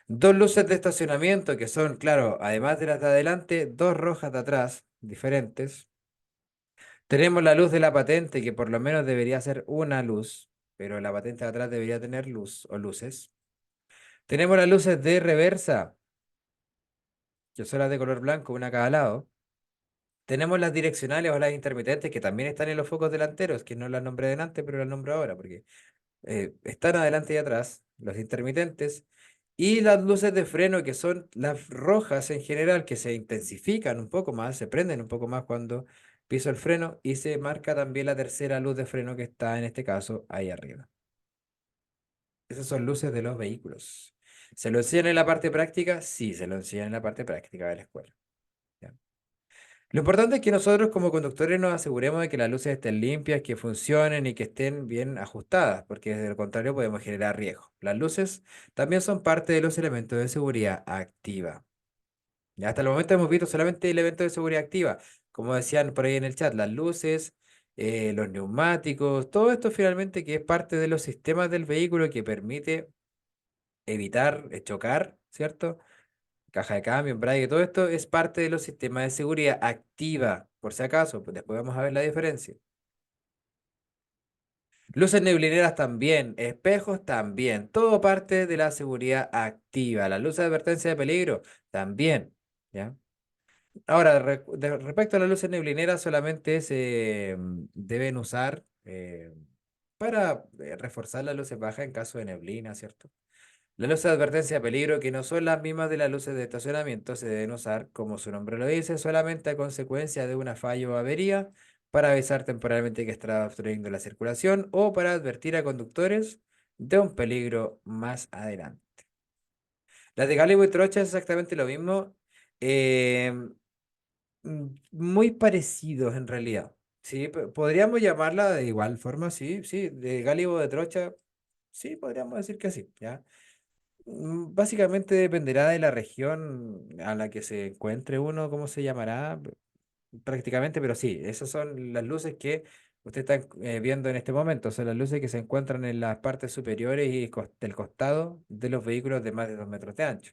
Dos luces de estacionamiento, que son, claro, además de las de adelante, dos rojas de atrás, diferentes. Tenemos la luz de la patente, que por lo menos debería ser una luz, pero la patente de atrás debería tener luz o luces. Tenemos las luces de reversa, que son las de color blanco, una a cada lado. Tenemos las direccionales o las intermitentes que también están en los focos delanteros, que no las nombré delante, pero las nombro ahora, porque están adelante y atrás, los intermitentes, y las luces de freno, que son las rojas en general, que se intensifican un poco más, se prenden un poco más cuando piso el freno, y se marca también la tercera luz de freno que está en este caso ahí arriba. Esas son luces de los vehículos. ¿Se lo enseñan en la parte práctica? Sí, se lo enseñan en la parte práctica de la escuela. ¿Ya? Lo importante es que nosotros como conductores nos aseguremos de que las luces estén limpias, que funcionen y que estén bien ajustadas, porque de lo contrario podemos generar riesgo. Las luces también son parte de los elementos de seguridad activa. Ya hasta el momento hemos visto solamente elementos de seguridad activa, como decían por ahí en el chat, las luces, los neumáticos, todo esto finalmente que es parte de los sistemas del vehículo que permite evitar chocar, ¿cierto? Caja de cambio, embrague, todo esto es parte de los sistemas de seguridad activa, por si acaso, pues después vamos a ver la diferencia. Luces neblineras también, espejos también, todo parte de la seguridad activa. Las luces de advertencia de peligro también, ¿ya? Ahora, respecto a las luces neblineras, solamente se deben usar para reforzar las luces bajas en caso de neblina, ¿cierto? Las luces de advertencia de peligro, que no son las mismas de las luces de estacionamiento, se deben usar, como su nombre lo dice, solamente a consecuencia de una falla o avería, para avisar temporalmente que está obstruyendo la circulación o para advertir a conductores de un peligro más adelante. Las de Gálibo y Trocha es exactamente lo mismo. eh, Muy parecidos en realidad. Sí, podríamos llamarla de igual forma, sí, sí, de Gálibo de Trocha, sí, podríamos decir que sí, ¿ya? Básicamente dependerá de la región a la que se encuentre uno, cómo se llamará prácticamente, pero sí, esas son las luces que usted está viendo en este momento, son las luces que se encuentran en las partes superiores y del costado de los vehículos de más de 2 metros de ancho,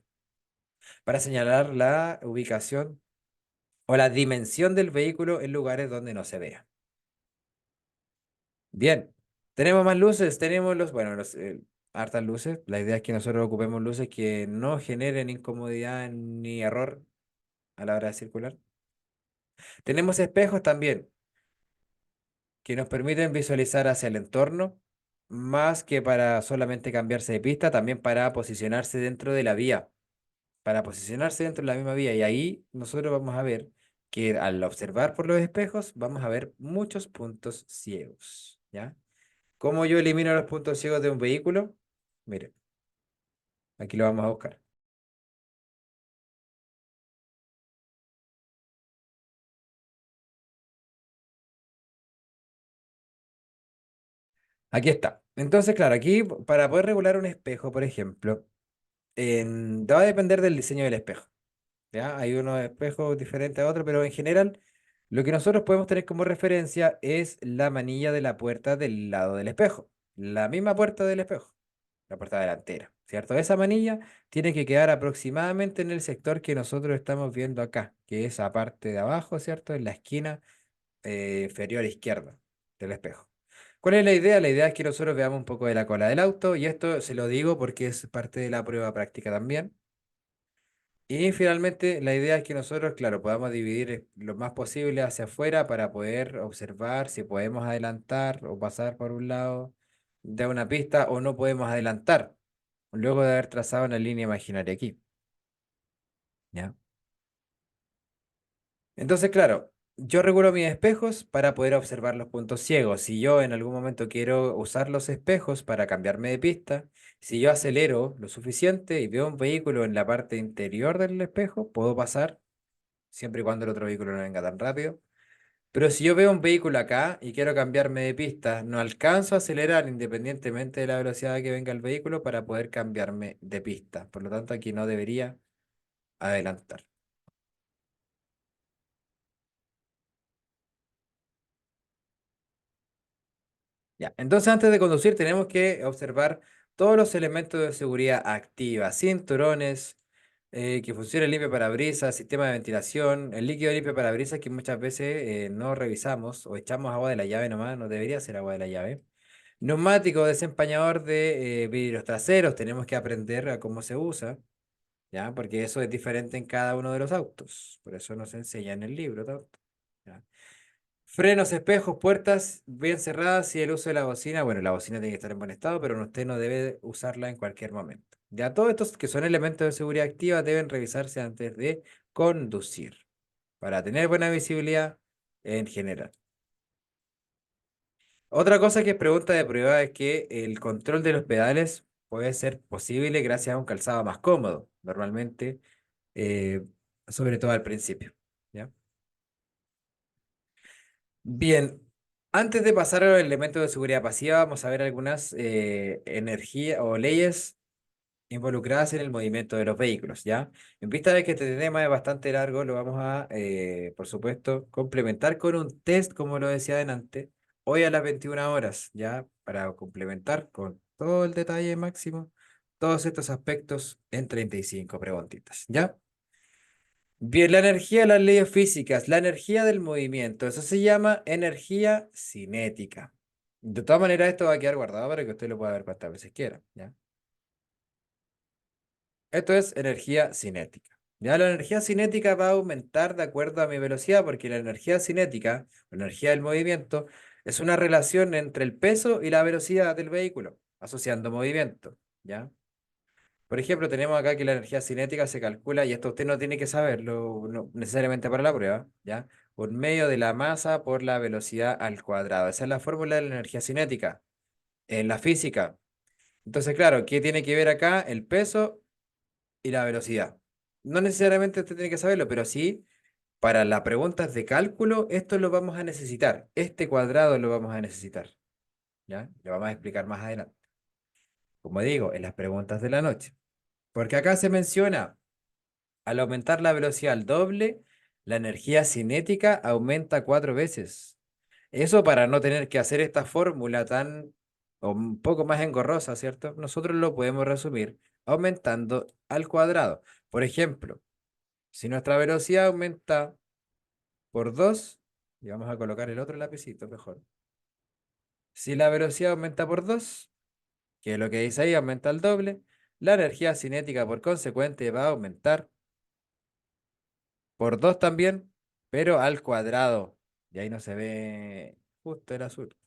para señalar la ubicación o la dimensión del vehículo en lugares donde no se vea. Bien, tenemos más luces, tenemos bueno, hartas luces. La idea es que nosotros ocupemos luces que no generen incomodidad ni error a la hora de circular. Tenemos espejos también, que nos permiten visualizar hacia el entorno, más que para solamente cambiarse de pista, también para posicionarse dentro de la vía, para posicionarse dentro de la misma vía. Y ahí nosotros vamos a ver que al observar por los espejos, vamos a ver muchos puntos ciegos, ¿ya? ¿Cómo yo elimino los puntos ciegos de un vehículo? Mire, aquí lo vamos a buscar. Aquí está. Entonces, claro, aquí para poder regular un espejo, por ejemplo, va a depender del diseño del espejo. ¿Ya? Hay unos espejos diferentes a otros, pero en general lo que nosotros podemos tener como referencia es la manilla de la puerta del lado del espejo. La misma puerta del espejo, la puerta delantera, ¿cierto? Esa manilla tiene que quedar aproximadamente en el sector que nosotros estamos viendo acá, que es esa parte de abajo, ¿cierto? En la esquina inferior izquierda del espejo. ¿Cuál es la idea? La idea es que nosotros veamos un poco de la cola del auto y esto se lo digo porque es parte de la prueba práctica también. Y finalmente la idea es que nosotros, claro, podamos dividir lo más posible hacia afuera para poder observar si podemos adelantar o pasar por un lado de una pista o no podemos adelantar, luego de haber trazado una línea imaginaria aquí. ¿Ya? Entonces, claro, yo regulo mis espejos para poder observar los puntos ciegos. Si yo en algún momento quiero usar los espejos para cambiarme de pista, si yo acelero lo suficiente y veo un vehículo en la parte interior del espejo, puedo pasar siempre y cuando el otro vehículo no venga tan rápido. Pero si yo veo un vehículo acá y quiero cambiarme de pista, no alcanzo a acelerar independientemente de la velocidad que venga el vehículo para poder cambiarme de pista. Por lo tanto, aquí no debería adelantar. Ya, entonces antes de conducir tenemos que observar todos los elementos de seguridad activa, cinturones, que funcione el limpio parabrisas, sistema de ventilación, el líquido limpio parabrisas que muchas veces no revisamos o echamos agua de la llave nomás, no debería ser agua de la llave. Neumático desempañador de vidrios traseros, tenemos que aprender a cómo se usa, ¿ya? Porque eso es diferente en cada uno de los autos, por eso nos enseña en el libro, ¿ya? Frenos, espejos, puertas bien cerradas y el uso de la bocina. Bueno, la bocina tiene que estar en buen estado, pero usted no debe usarla en cualquier momento. Ya todos estos que son elementos de seguridad activa deben revisarse antes de conducir para tener buena visibilidad en general. Otra cosa que es pregunta de prueba es que el control de los pedales puede ser posible gracias a un calzado más cómodo, normalmente, eh, sobre todo al principio. ¿Ya? Bien, antes de pasar a los elementos de seguridad pasiva, vamos a ver algunas energías o leyes involucradas en el movimiento de los vehículos, ¿ya? En vista de que este tema es bastante largo, lo vamos a, por supuesto, complementar con un test, como lo decía adelante, hoy a las 21 horas, ¿ya? Para complementar con todo el detalle máximo todos estos aspectos en 35 preguntitas, ¿ya? Bien, la energía de las leyes físicas, la energía del movimiento, eso se llama energía cinética. De todas maneras, esto va a quedar guardado para que usted lo pueda ver cuantas veces quiera, ¿ya? Esto es energía cinética. Ya la energía cinética va a aumentar de acuerdo a mi velocidad, porque la energía cinética, o energía del movimiento, es una relación entre el peso y la velocidad del vehículo, asociando movimiento, ¿ya? Por ejemplo, tenemos acá que la energía cinética se calcula, y esto usted no tiene que saberlo necesariamente para la prueba, ¿ya? Por medio de la masa por la velocidad al cuadrado. Esa es la fórmula de la energía cinética. En la física, Entonces, claro, ¿qué tiene que ver acá? El peso y la velocidad. No necesariamente usted tiene que saberlo, pero sí, para las preguntas de cálculo, esto lo vamos a necesitar. Este cuadrado lo vamos a necesitar. ¿Ya? Lo vamos a explicar más adelante. Como digo, en las preguntas de la noche. Porque acá se menciona, al aumentar la velocidad al doble, la energía cinética aumenta 4 veces. Eso para no tener que hacer esta fórmula tan o un poco más engorrosa, ¿cierto? Nosotros lo podemos resumir aumentando al cuadrado. Por ejemplo, si nuestra velocidad aumenta por 2, y vamos a colocar el otro lapicito mejor. Si la velocidad aumenta por 2, que es lo que dice ahí, aumenta al doble, la energía cinética por consecuente va a aumentar por 2 también, pero al cuadrado. Y ahí no se ve justo el azul.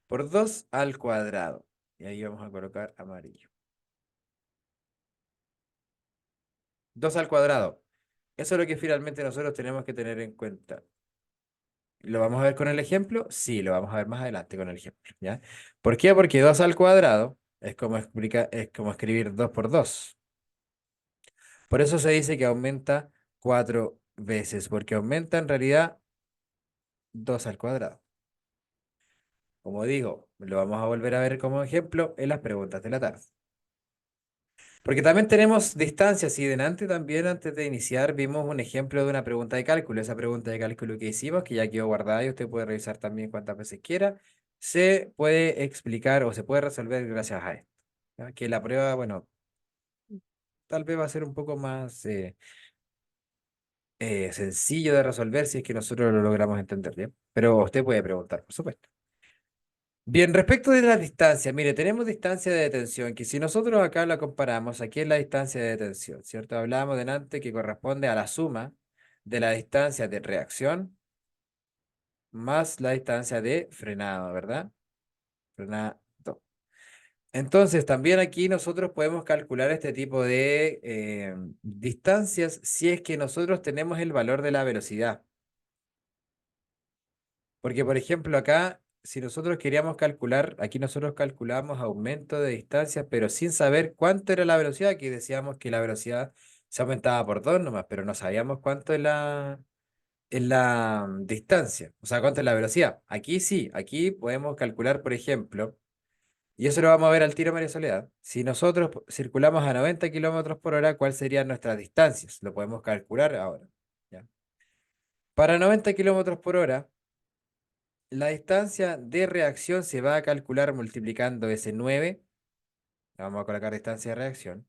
Por 2 al cuadrado. Y ahí vamos a colocar amarillo. 2 al cuadrado. Eso es lo que finalmente nosotros tenemos que tener en cuenta. ¿Lo vamos a ver con el ejemplo? Sí, lo vamos a ver más adelante con el ejemplo, ¿ya? ¿Por qué? Porque 2 al cuadrado es como escribir 2 por 2. Por eso se dice que aumenta 4 veces, porque aumenta en realidad 2 al cuadrado. Como digo, lo vamos a volver a ver como ejemplo en las preguntas de la tarde. Porque también tenemos distancias y delante también antes de iniciar vimos un ejemplo de una pregunta de cálculo. Esa pregunta de cálculo que hicimos, que ya quedó guardada y usted puede revisar también cuantas veces quiera, se puede explicar o se puede resolver gracias a esto. ¿Ya? Que la prueba, bueno, tal vez va a ser un poco más sencillo de resolver si es que nosotros lo logramos entender, ¿bien? Pero usted puede preguntar, por supuesto. Bien, respecto de la distancia, mire, tenemos distancia de detención, que si nosotros acá la comparamos, aquí es la distancia de detención, ¿cierto? Hablábamos delante que corresponde a la suma de la distancia de reacción más la distancia de frenado, ¿verdad? Frenado. Entonces, también aquí nosotros podemos calcular este tipo de distancias si es que nosotros tenemos el valor de la velocidad. Porque, por ejemplo, acá, si nosotros queríamos calcular, aquí nosotros calculamos aumento de distancia, pero sin saber cuánto era la velocidad, aquí decíamos que la velocidad se aumentaba por 2 nomás, pero no sabíamos cuánto es la distancia, o sea, cuánto es la velocidad. Aquí sí, aquí podemos calcular, por ejemplo, y eso lo vamos a ver al tiro, María Soledad. Si nosotros circulamos a 90 kilómetros por hora, ¿cuáles serían nuestras distancias? Lo podemos calcular ahora. ¿Ya? Para 90 kilómetros por hora, la distancia de reacción se va a calcular multiplicando ese 9. Vamos a colocar distancia de reacción.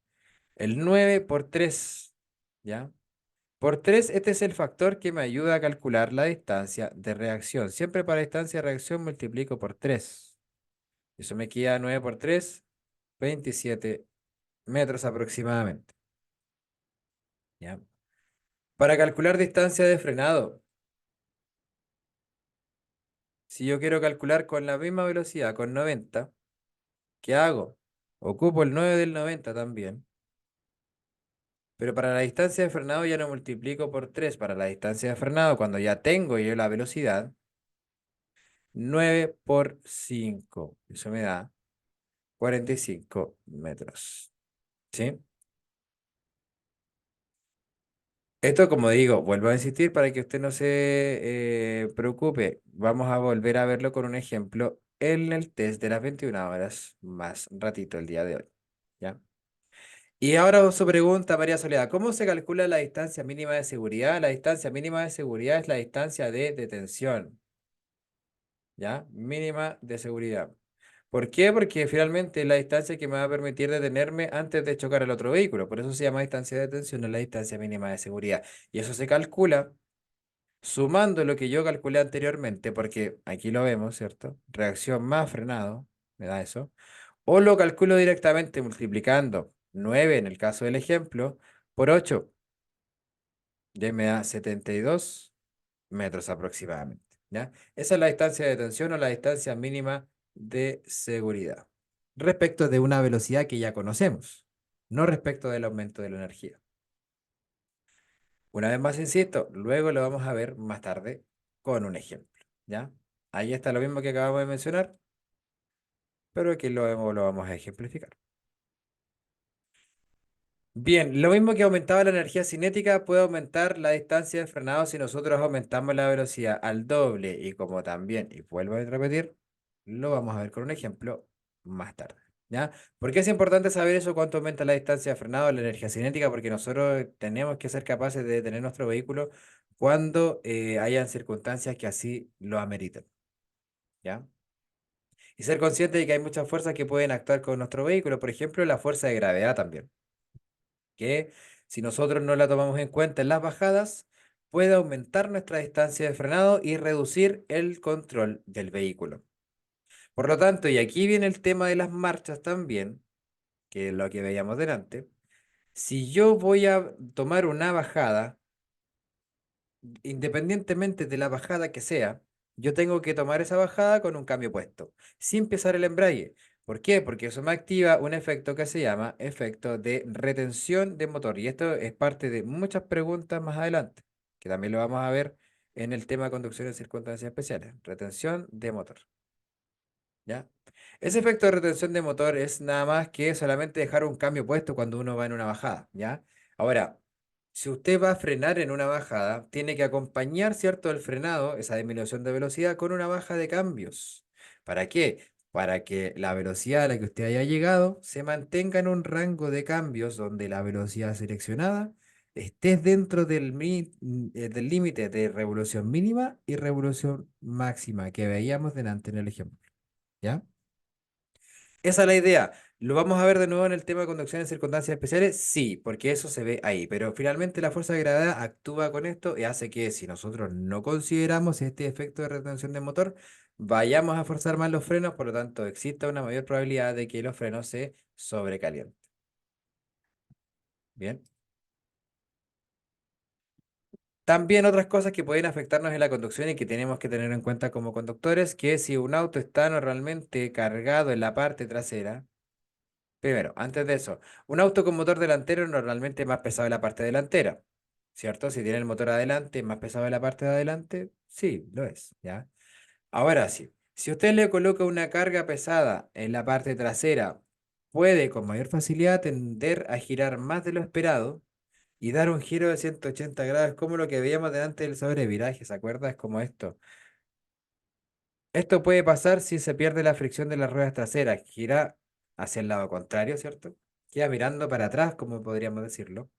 El 9 por 3, ¿ya? Por 3, este es el factor que me ayuda a calcular la distancia de reacción. Siempre para distancia de reacción multiplico por 3. Eso me queda 9 por 3, 27 metros aproximadamente, ¿ya? Para calcular distancia de frenado, si yo quiero calcular con la misma velocidad, con 90, ¿qué hago? Ocupo el 9 del 90 también. Pero para la distancia de frenado ya no multiplico por 3. Para la distancia de frenado, cuando ya tengo yo la velocidad, 9 por 5. Eso me da 45 metros. ¿Sí? Esto, como digo, vuelvo a insistir para que usted no se preocupe. Vamos a volver a verlo con un ejemplo en el test de las 21 horas más ratito el día de hoy. ¿Ya? Y ahora su pregunta, María Soledad, ¿cómo se calcula la distancia mínima de seguridad? La distancia mínima de seguridad es la distancia de detención, ¿ya? Mínima de seguridad. ¿Por qué? Porque finalmente es la distancia que me va a permitir detenerme antes de chocar al otro vehículo. Por eso se llama distancia de detención, no es la distancia mínima de seguridad. Y eso se calcula sumando lo que yo calculé anteriormente, porque aquí lo vemos, ¿cierto? Reacción más frenado, me da eso. O lo calculo directamente multiplicando 9 en el caso del ejemplo por 8, ya me da 72 metros aproximadamente, ¿ya? Esa es la distancia de detención o la distancia mínima de seguridad. Respecto de una velocidad que ya conocemos, no respecto del aumento de la energía. Una vez más, insisto, luego lo vamos a ver más tarde con un ejemplo, ¿ya? Ahí está lo mismo que acabamos de mencionar. pero aquí lo vamos a ejemplificar. Bien, lo mismo que aumentaba la energía cinética, puede aumentar la distancia de frenado si nosotros aumentamos la velocidad al doble. Y como también, y vuelvo a repetir, lo vamos a ver con un ejemplo más tarde. ¿Ya? ¿Por qué es importante saber eso? ¿Cuánto aumenta la distancia de frenado, la energía cinética? Porque nosotros tenemos que ser capaces de detener nuestro vehículo cuando hayan circunstancias que así lo ameriten. ¿Ya? Y ser consciente de que hay muchas fuerzas que pueden actuar con nuestro vehículo, por ejemplo, la fuerza de gravedad también, que si nosotros no la tomamos en cuenta en las bajadas, puede aumentar nuestra distancia de frenado y reducir el control del vehículo. Por lo tanto, y aquí viene el tema de las marchas también, que es lo que veíamos delante, si yo voy a tomar una bajada, independientemente de la bajada que sea, yo tengo que tomar esa bajada con un cambio puesto, sin pisar el embrague. ¿Por qué? Porque eso me activa un efecto que se llama efecto de retención de motor. Y esto es parte de muchas preguntas más adelante, que también lo vamos a ver en el tema de conducción en circunstancias especiales. Retención de motor. ¿Ya? Ese efecto de retención de motor es nada más que solamente dejar un cambio puesto cuando uno va en una bajada, ¿ya? Ahora, si usted va a frenar en una bajada, tiene que acompañar, ¿cierto?, el frenado, esa disminución de velocidad, con una baja de cambios. ¿Para qué? Para que la velocidad a la que usted haya llegado se mantenga en un rango de cambios donde la velocidad seleccionada esté dentro del límite de revolución mínima y revolución máxima que veíamos delante en el ejemplo. ¿Ya? Esa es la idea. ¿Lo vamos a ver de nuevo en el tema de conducción en circunstancias especiales? Sí, porque eso se ve ahí. Pero finalmente la fuerza de gravedad actúa con esto y hace que si nosotros no consideramos este efecto de retención de motor, vayamos a forzar más los frenos, por lo tanto exista una mayor probabilidad de que los frenos se sobrecalienten. Bien. También otras cosas que pueden afectarnos en la conducción y que tenemos que tener en cuenta como conductores, que si un auto está normalmente cargado en la parte trasera, primero, antes de eso, un auto con motor delantero normalmente es más pesado en la parte delantera, ¿cierto? Si tiene el motor adelante, es más pesado en la parte de adelante, sí, lo es, ¿ya? Ahora sí, si usted le coloca una carga pesada en la parte trasera, puede con mayor facilidad tender a girar más de lo esperado y dar un giro de 180 grados, como lo que veíamos delante del sobreviraje, ¿se acuerda? Es como esto. Esto puede pasar si se pierde la fricción de las ruedas traseras, gira hacia el lado contrario, ¿cierto? Queda mirando para atrás, como podríamos decirlo.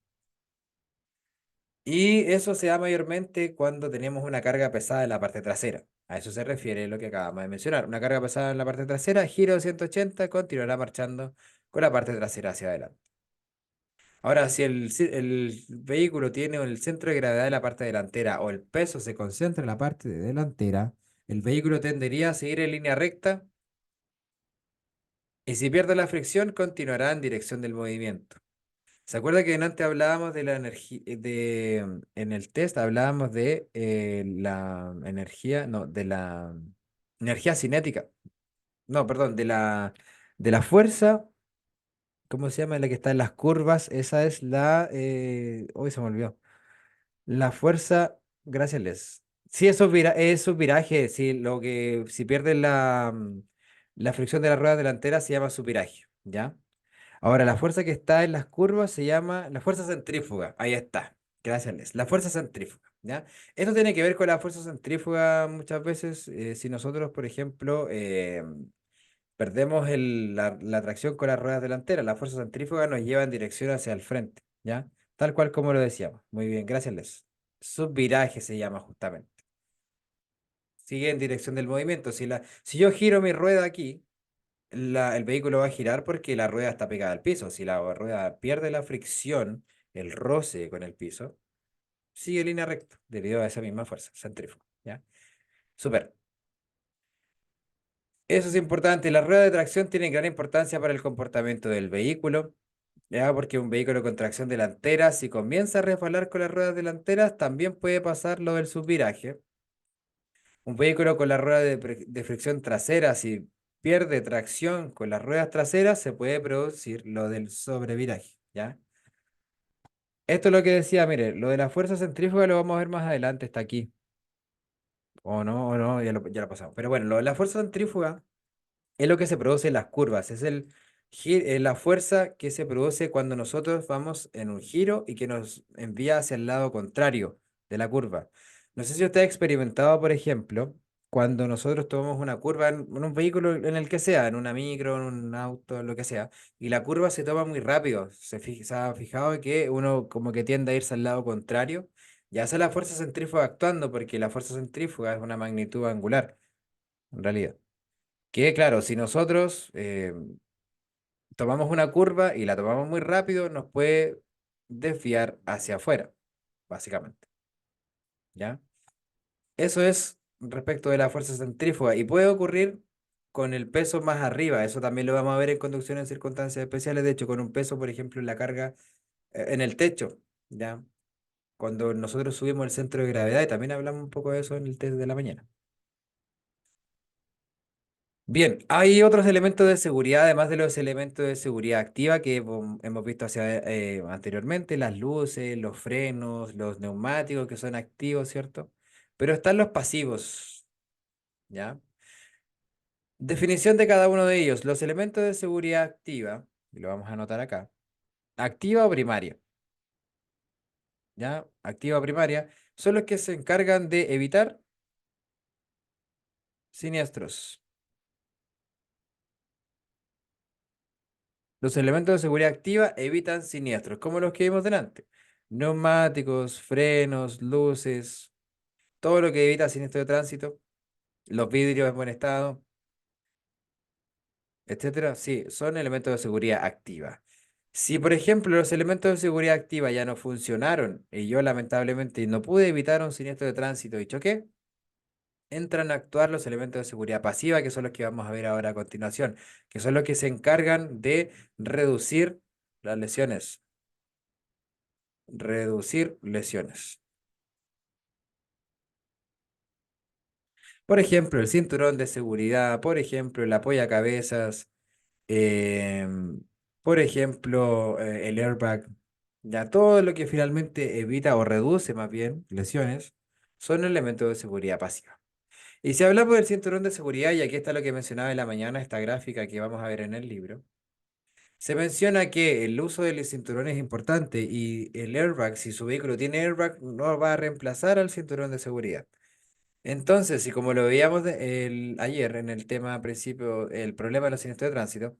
Y eso se da mayormente cuando tenemos una carga pesada en la parte trasera. A eso se refiere lo que acabamos de mencionar. Una carga pesada en la parte trasera, giro de 180, continuará marchando con la parte trasera hacia adelante. Ahora, si el vehículo tiene el centro de gravedad en la parte delantera o el peso se concentra en la parte de delantera, el vehículo tendería a seguir en línea recta. Y si pierde la fricción, continuará en dirección del movimiento. ¿Se acuerda que antes hablábamos de la energía, en el test hablábamos de la energía, no, de la energía cinética? No, perdón, de la fuerza, ¿cómo se llama? La que está en las curvas, esa es hoy se me olvidó. La fuerza, gracias, Les. Sí, esos virajes, sí, si pierde la fricción de la rueda delantera se llama supiraje, ¿ya? Ahora, la fuerza que está en las curvas se llama la fuerza centrífuga. Ahí está. Gracias, Les. La fuerza centrífuga, ¿ya? Esto tiene que ver con la fuerza centrífuga muchas veces. Si nosotros, por ejemplo, perdemos la tracción con las ruedas delanteras, la fuerza centrífuga nos lleva en dirección hacia el frente, ¿ya? Tal cual como lo decíamos. Muy bien, gracias, Les. Subviraje se llama justamente. Sigue en dirección del movimiento. Si yo giro mi rueda aquí, el vehículo va a girar porque la rueda está pegada al piso. Si la rueda pierde la fricción, el roce con el piso, sigue en línea recta debido a esa misma fuerza centrífuga. ¿Ya? Súper. Eso es importante. La rueda de tracción tiene gran importancia para el comportamiento del vehículo. ¿Ya? Porque un vehículo con tracción delantera, si comienza a resbalar con las ruedas delanteras, también puede pasar lo del subviraje. Un vehículo con la rueda de fricción trasera, si pierde tracción con las ruedas traseras, se puede producir lo del sobreviraje, ¿ya? Esto es lo que decía, mire, lo de la fuerza centrífuga lo vamos a ver más adelante, está aquí. O no, ya lo pasamos. Pero bueno, lo de la fuerza centrífuga es lo que se produce en las curvas, es la fuerza que se produce cuando nosotros vamos en un giro y que nos envía hacia el lado contrario de la curva. No sé si usted ha experimentado, por ejemplo, cuando nosotros tomamos una curva en un vehículo, en el que sea, en una micro, en un auto, en lo que sea, y la curva se toma muy rápido. Se ha fijado que uno como que tiende a irse al lado contrario. Ya esa es la fuerza centrífuga actuando, porque la fuerza centrífuga es una magnitud angular, en realidad. Que claro, si nosotros tomamos una curva y la tomamos muy rápido, nos puede desviar hacia afuera, básicamente. ¿Ya? Eso es respecto de la fuerza centrífuga y puede ocurrir con el peso más arriba. Eso también lo vamos a ver en conducción en circunstancias especiales. De hecho, con un peso, por ejemplo, en la carga, en el techo. ¿Ya? Cuando nosotros subimos el centro de gravedad, y también hablamos un poco de eso en el test de la mañana. Bien, hay otros elementos de seguridad, además de los elementos de seguridad activa que hemos visto anteriormente, las luces, los frenos, los neumáticos que son activos, ¿cierto? Pero están los pasivos, ¿ya? Definición de cada uno de ellos. Los elementos de seguridad activa, y lo vamos a anotar acá, activa o primaria, ¿ya? Activa o primaria, son los que se encargan de evitar siniestros. Los elementos de seguridad activa evitan siniestros, como los que vimos delante. Neumáticos, frenos, luces, todo lo que evita siniestro de tránsito, los vidrios en buen estado, etcétera. Sí, son elementos de seguridad activa. Si, por ejemplo, los elementos de seguridad activa ya no funcionaron y yo lamentablemente no pude evitar un siniestro de tránsito y choqué, entran a actuar los elementos de seguridad pasiva, que son los que vamos a ver ahora a continuación, que son los que se encargan de reducir las lesiones. Reducir lesiones. Por ejemplo, el cinturón de seguridad, por ejemplo, el apoyacabezas, em, por ejemplo, el airbag. Ya todo lo que finalmente evita o reduce más bien lesiones son elementos de seguridad pasiva. Y si hablamos del cinturón de seguridad, y aquí está lo que mencionaba en la mañana, esta gráfica que vamos a ver en el libro, se menciona que el uso del cinturón es importante y el airbag, si su vehículo tiene airbag, no va a reemplazar al cinturón de seguridad. Entonces, y como lo veíamos ayer en el tema principio, el problema de los siniestros de tránsito,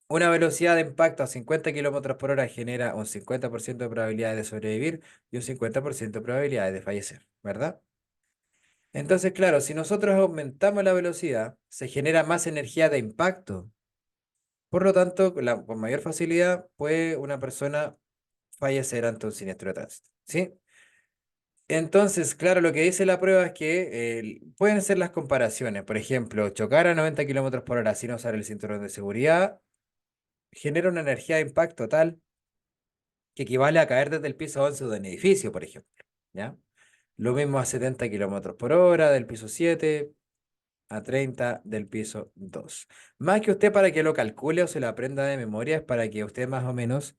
una velocidad de impacto a 50 kilómetros por hora genera un 50% de probabilidades de sobrevivir y un 50% de probabilidades de fallecer, ¿verdad? Entonces, claro, si nosotros aumentamos la velocidad, se genera más energía de impacto. Por lo tanto, con mayor facilidad puede una persona fallecer ante un siniestro de tránsito, ¿sí? Entonces, claro, lo que dice la prueba es que pueden ser las comparaciones. Por ejemplo, chocar a 90 kilómetros por hora sin usar el cinturón de seguridad genera una energía de impacto tal que equivale a caer desde el piso 11 de un edificio, por ejemplo. ¿Ya? Lo mismo a 70 kilómetros por hora del piso 7 a 30 del piso 2. Más que usted para que lo calcule o se lo aprenda de memoria, es para que usted más o menos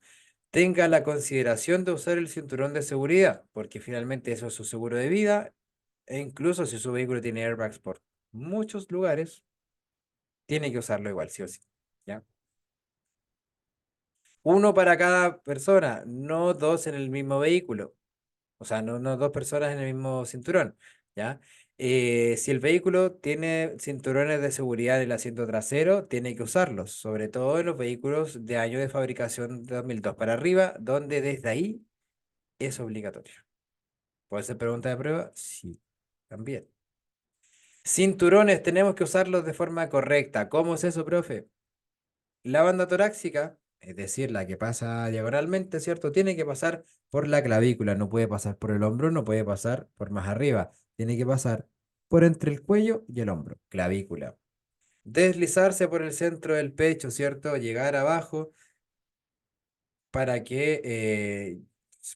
tenga la consideración de usar el cinturón de seguridad, porque finalmente eso es su seguro de vida, e incluso si su vehículo tiene airbags por muchos lugares, tiene que usarlo igual, sí o sí. ¿Ya? Uno para cada persona, no dos en el mismo vehículo. O sea, no dos personas en el mismo cinturón. ¿Ya? Si el vehículo tiene cinturones de seguridad en el asiento trasero, tiene que usarlos, sobre todo en los vehículos de año de fabricación de 2002 para arriba, donde desde ahí es obligatorio. ¿Puede ser pregunta de prueba? Sí, también. Cinturones, tenemos que usarlos de forma correcta. ¿Cómo es eso, profe? La banda torácica, es decir, la que pasa diagonalmente, ¿cierto? Tiene que pasar por la clavícula, no puede pasar por el hombro, no puede pasar por más arriba, tiene que pasar por entre el cuello y el hombro, clavícula. Deslizarse por el centro del pecho, ¿cierto? Llegar abajo para que,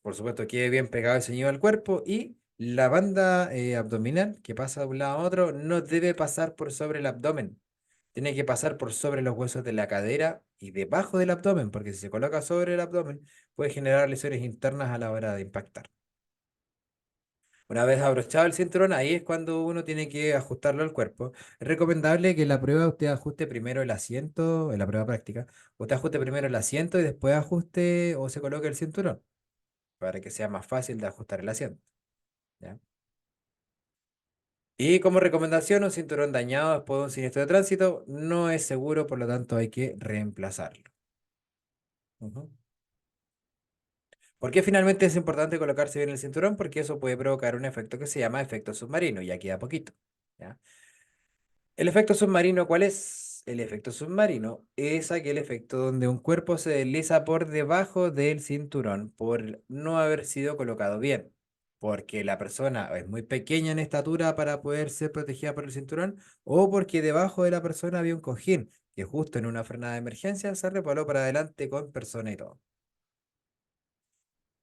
por supuesto, quede bien pegado y ceñido al cuerpo y la banda abdominal que pasa de un lado a otro no debe pasar por sobre el abdomen. Tiene que pasar por sobre los huesos de la cadera y debajo del abdomen, porque si se coloca sobre el abdomen puede generar lesiones internas a la hora de impactar. Una vez abrochado el cinturón, ahí es cuando uno tiene que ajustarlo al cuerpo. Es recomendable que en la prueba usted ajuste primero el asiento, en la prueba práctica, usted ajuste primero el asiento y después ajuste o se coloque el cinturón, para que sea más fácil de ajustar el asiento. ¿Ya? Y como recomendación, un cinturón dañado después de un siniestro de tránsito no es seguro, por lo tanto hay que reemplazarlo. Ujú. ¿Por qué finalmente es importante colocarse bien el cinturón? Porque eso puede provocar un efecto que se llama efecto submarino, y aquí da poquito. ¿Ya? El efecto submarino, ¿cuál es? El efecto submarino es aquel efecto donde un cuerpo se desliza por debajo del cinturón por no haber sido colocado bien, porque la persona es muy pequeña en estatura para poder ser protegida por el cinturón, o porque debajo de la persona había un cojín que justo en una frenada de emergencia se resbaló para adelante con persona y todo.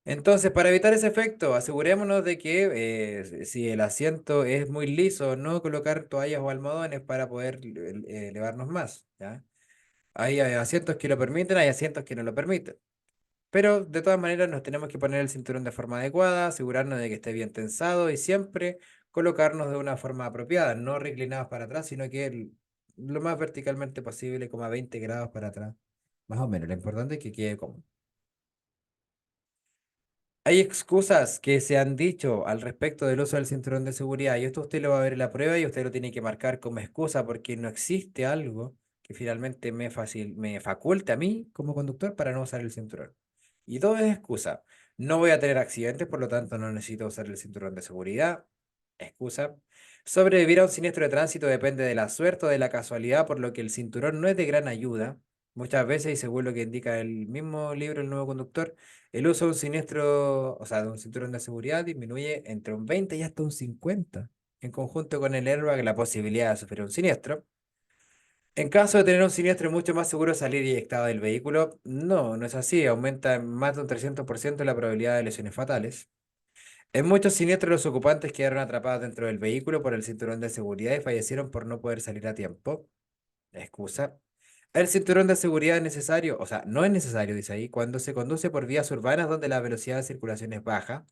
Entonces, para evitar ese efecto, asegurémonos de que si el asiento es muy liso, no colocar toallas o almohadones para poder elevarnos más, ¿ya? Hay asientos que lo permiten, hay asientos que no lo permiten. Pero de todas maneras nos tenemos que poner el cinturón de forma adecuada, asegurarnos de que esté bien tensado y siempre colocarnos de una forma apropiada, no reclinados para atrás, sino que lo más verticalmente posible, como a 20 grados para atrás. Más o menos, lo importante es que quede cómodo. Hay excusas que se han dicho al respecto del uso del cinturón de seguridad y esto usted lo va a ver en la prueba y usted lo tiene que marcar como excusa porque no existe algo que finalmente me faculte a mí como conductor para no usar el cinturón. Y todo es excusa. No voy a tener accidentes, por lo tanto no necesito usar el cinturón de seguridad. Excusa. Sobrevivir a un siniestro de tránsito depende de la suerte o de la casualidad, por lo que el cinturón no es de gran ayuda. Muchas veces, y según lo que indica el mismo libro, El nuevo conductor, el uso de un siniestro, o sea, de un cinturón de seguridad disminuye entre un 20 y hasta un 50. En conjunto con el airbag, la posibilidad de sufrir un siniestro. En caso de tener un siniestro, es mucho más seguro salir eyectado del vehículo. No, no es así. Aumenta en más de un 300% la probabilidad de lesiones fatales. En muchos siniestros, los ocupantes quedaron atrapados dentro del vehículo por el cinturón de seguridad y fallecieron por no poder salir a tiempo. Excusa. El cinturón de seguridad es necesario, o sea, no es necesario, dice ahí, cuando se conduce por vías urbanas donde la velocidad de circulación es baja.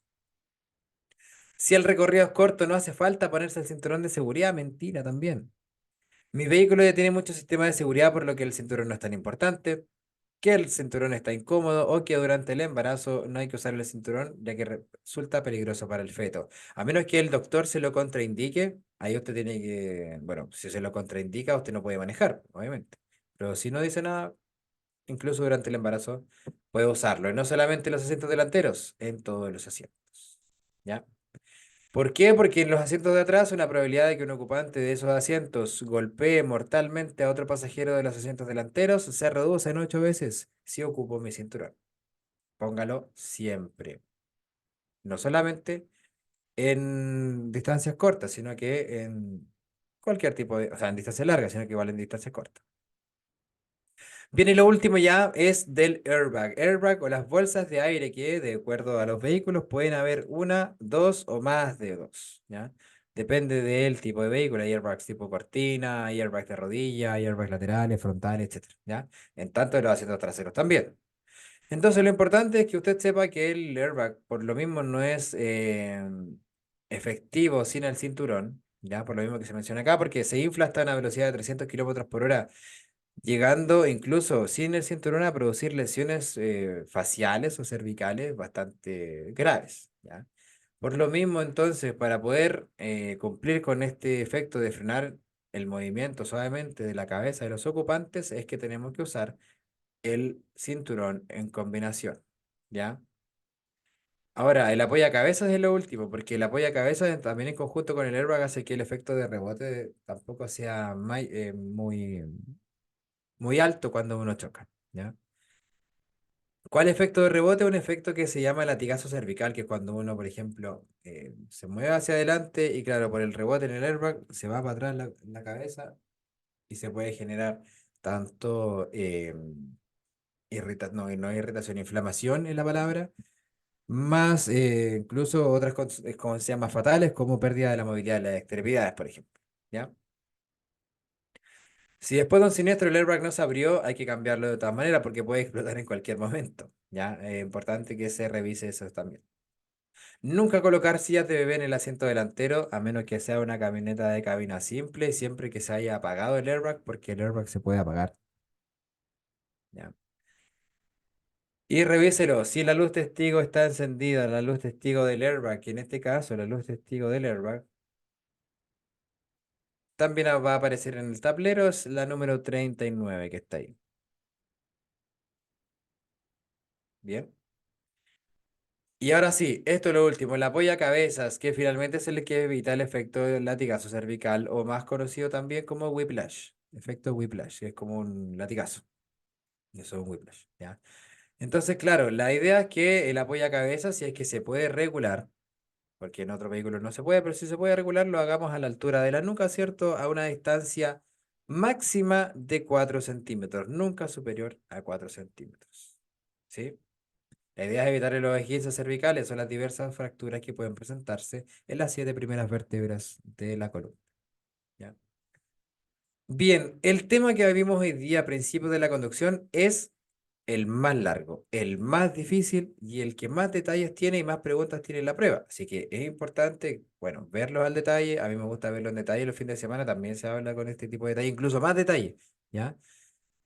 Si el recorrido es corto, no hace falta ponerse el cinturón de seguridad. Mentira también. Mi vehículo ya tiene muchos sistemas de seguridad, por lo que el cinturón no es tan importante, que el cinturón está incómodo o que durante el embarazo no hay que usar el cinturón, ya que resulta peligroso para el feto. A menos que el doctor se lo contraindique, ahí usted tiene que, bueno, si se lo contraindica, usted no puede manejar, obviamente. Pero si no dice nada, incluso durante el embarazo, puede usarlo. Y no solamente en los asientos delanteros, en todos los asientos. ¿Ya? ¿Por qué? Porque en los asientos de atrás una probabilidad de que un ocupante de esos asientos golpee mortalmente a otro pasajero de los asientos delanteros se reduce en 8 veces si ocupo mi cinturón. Póngalo siempre. No solamente en distancias cortas, sino que en cualquier tipo de, o sea, en distancias largas, sino que igual en distancias cortas. Bien, y lo último ya es del airbag. Airbag o las bolsas de aire que, de acuerdo a los vehículos, pueden haber una, dos o más de dos, ¿ya? Depende del tipo de vehículo. Hay airbags tipo cortina, hay airbags de rodilla, hay airbags laterales, frontales, etcétera, ¿ya? En tanto de los asientos traseros también. Entonces, lo importante es que usted sepa que el airbag, por lo mismo, no es efectivo sin el cinturón, ¿ya? Por lo mismo que se menciona acá, porque se infla hasta una velocidad de 300 kilómetros por hora llegando incluso sin el cinturón a producir lesiones faciales o cervicales bastante graves, ¿ya? Por lo mismo, entonces, para poder cumplir con este efecto de frenar el movimiento suavemente de la cabeza de los ocupantes, es que tenemos que usar el cinturón en combinación, ¿ya? Ahora, el apoyacabezas es lo último, porque el apoyacabezas también en conjunto con el airbag hace que el efecto de rebote tampoco sea muy alto cuando uno choca, ¿ya? ¿Cuál efecto de rebote? Un efecto que se llama latigazo cervical, que es cuando uno, por ejemplo, se mueve hacia adelante y claro, por el rebote en el airbag se va para atrás la cabeza y se puede generar tanto no irritación, inflamación en la palabra, más incluso otras consecuencias más fatales como pérdida de la movilidad de las extremidades, por ejemplo, ¿ya? Si después de un siniestro el airbag no se abrió, hay que cambiarlo de todas maneras porque puede explotar en cualquier momento. ¿Ya? Es importante que se revise eso también. Nunca colocar sillas de bebé en el asiento delantero, a menos que sea una camioneta de cabina simple, siempre que se haya apagado el airbag, porque el airbag se puede apagar. ¿Ya? Y revíselo, si la luz testigo está encendida, la luz testigo del airbag, que en este caso la luz testigo del airbag, también va a aparecer en el tablero, es la número 39 que está ahí. Bien. Y ahora sí, esto es lo último, el apoyacabezas, que finalmente es el que evita el efecto del latigazo cervical, o más conocido también como whiplash. Efecto whiplash, que es como un latigazo. Eso es un whiplash, ¿ya? Entonces, claro, la idea es que el apoyacabezas, si es que se puede regular, porque en otros vehículos no se puede, pero si se puede regular, lo hagamos a la altura de la nuca, ¿cierto? A una distancia máxima de 4 centímetros, nunca superior a 4 centímetros. ¿Sí? La idea es evitar los esguinces cervicales o las diversas fracturas que pueden presentarse en las 7 primeras vértebras de la columna. ¿Ya? Bien, el tema que vimos hoy día a principios de la conducción es el más largo, el más difícil y el que más detalles tiene y más preguntas tiene en la prueba. Así que es importante, bueno, verlos al detalle. A mí me gusta verlo en detalle los fines de semana, también se habla con este tipo de detalle, incluso más detalle, ¿ya?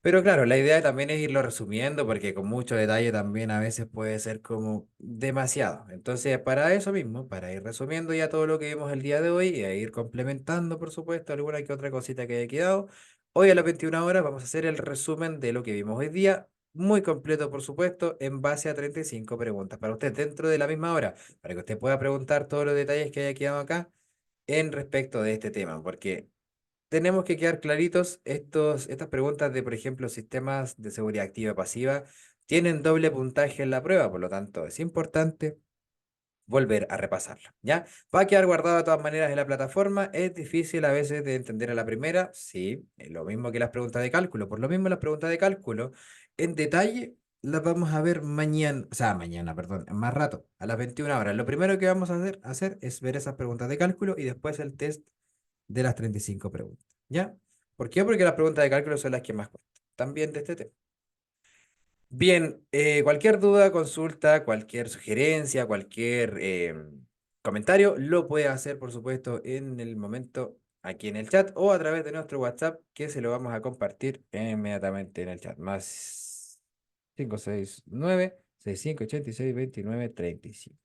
Pero claro, la idea también es irlo resumiendo porque con mucho detalle también a veces puede ser como demasiado. Entonces, para eso mismo, para ir resumiendo ya todo lo que vimos el día de hoy y a ir complementando, por supuesto, alguna que otra cosita que haya quedado, hoy a las 21 horas vamos a hacer el resumen de lo que vimos hoy día, muy completo, por supuesto, en base a 35 preguntas para usted dentro de la misma hora, para que usted pueda preguntar todos los detalles que haya quedado acá en respecto de este tema, porque tenemos que quedar claritos, estas preguntas de, por ejemplo, sistemas de seguridad activa y pasiva tienen doble puntaje en la prueba, por lo tanto es importante volver a repasarla, ¿ya? Va a quedar guardado de todas maneras en la plataforma, es difícil a veces de entender a la primera, sí, es lo mismo que las preguntas de cálculo, por lo mismo las preguntas de cálculo en detalle las vamos a ver mañana, o sea, mañana, perdón, en más rato, a las 21 horas. Lo primero que vamos a hacer es ver esas preguntas de cálculo y después el test de las 35 preguntas. ¿Ya? ¿Por qué? Porque las preguntas de cálculo son las que más cuestan. También de este tema. Bien, cualquier duda, consulta, cualquier sugerencia, cualquier comentario, lo puede hacer, por supuesto, en el momento aquí en el chat o a través de nuestro WhatsApp, que se lo vamos a compartir inmediatamente en el chat. Más 569 6586 29 35.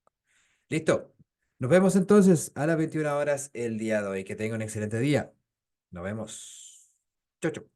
¿Listo? Nos vemos entonces a las 21 horas el día de hoy. Que tenga un excelente día. Nos vemos. Chau, chau.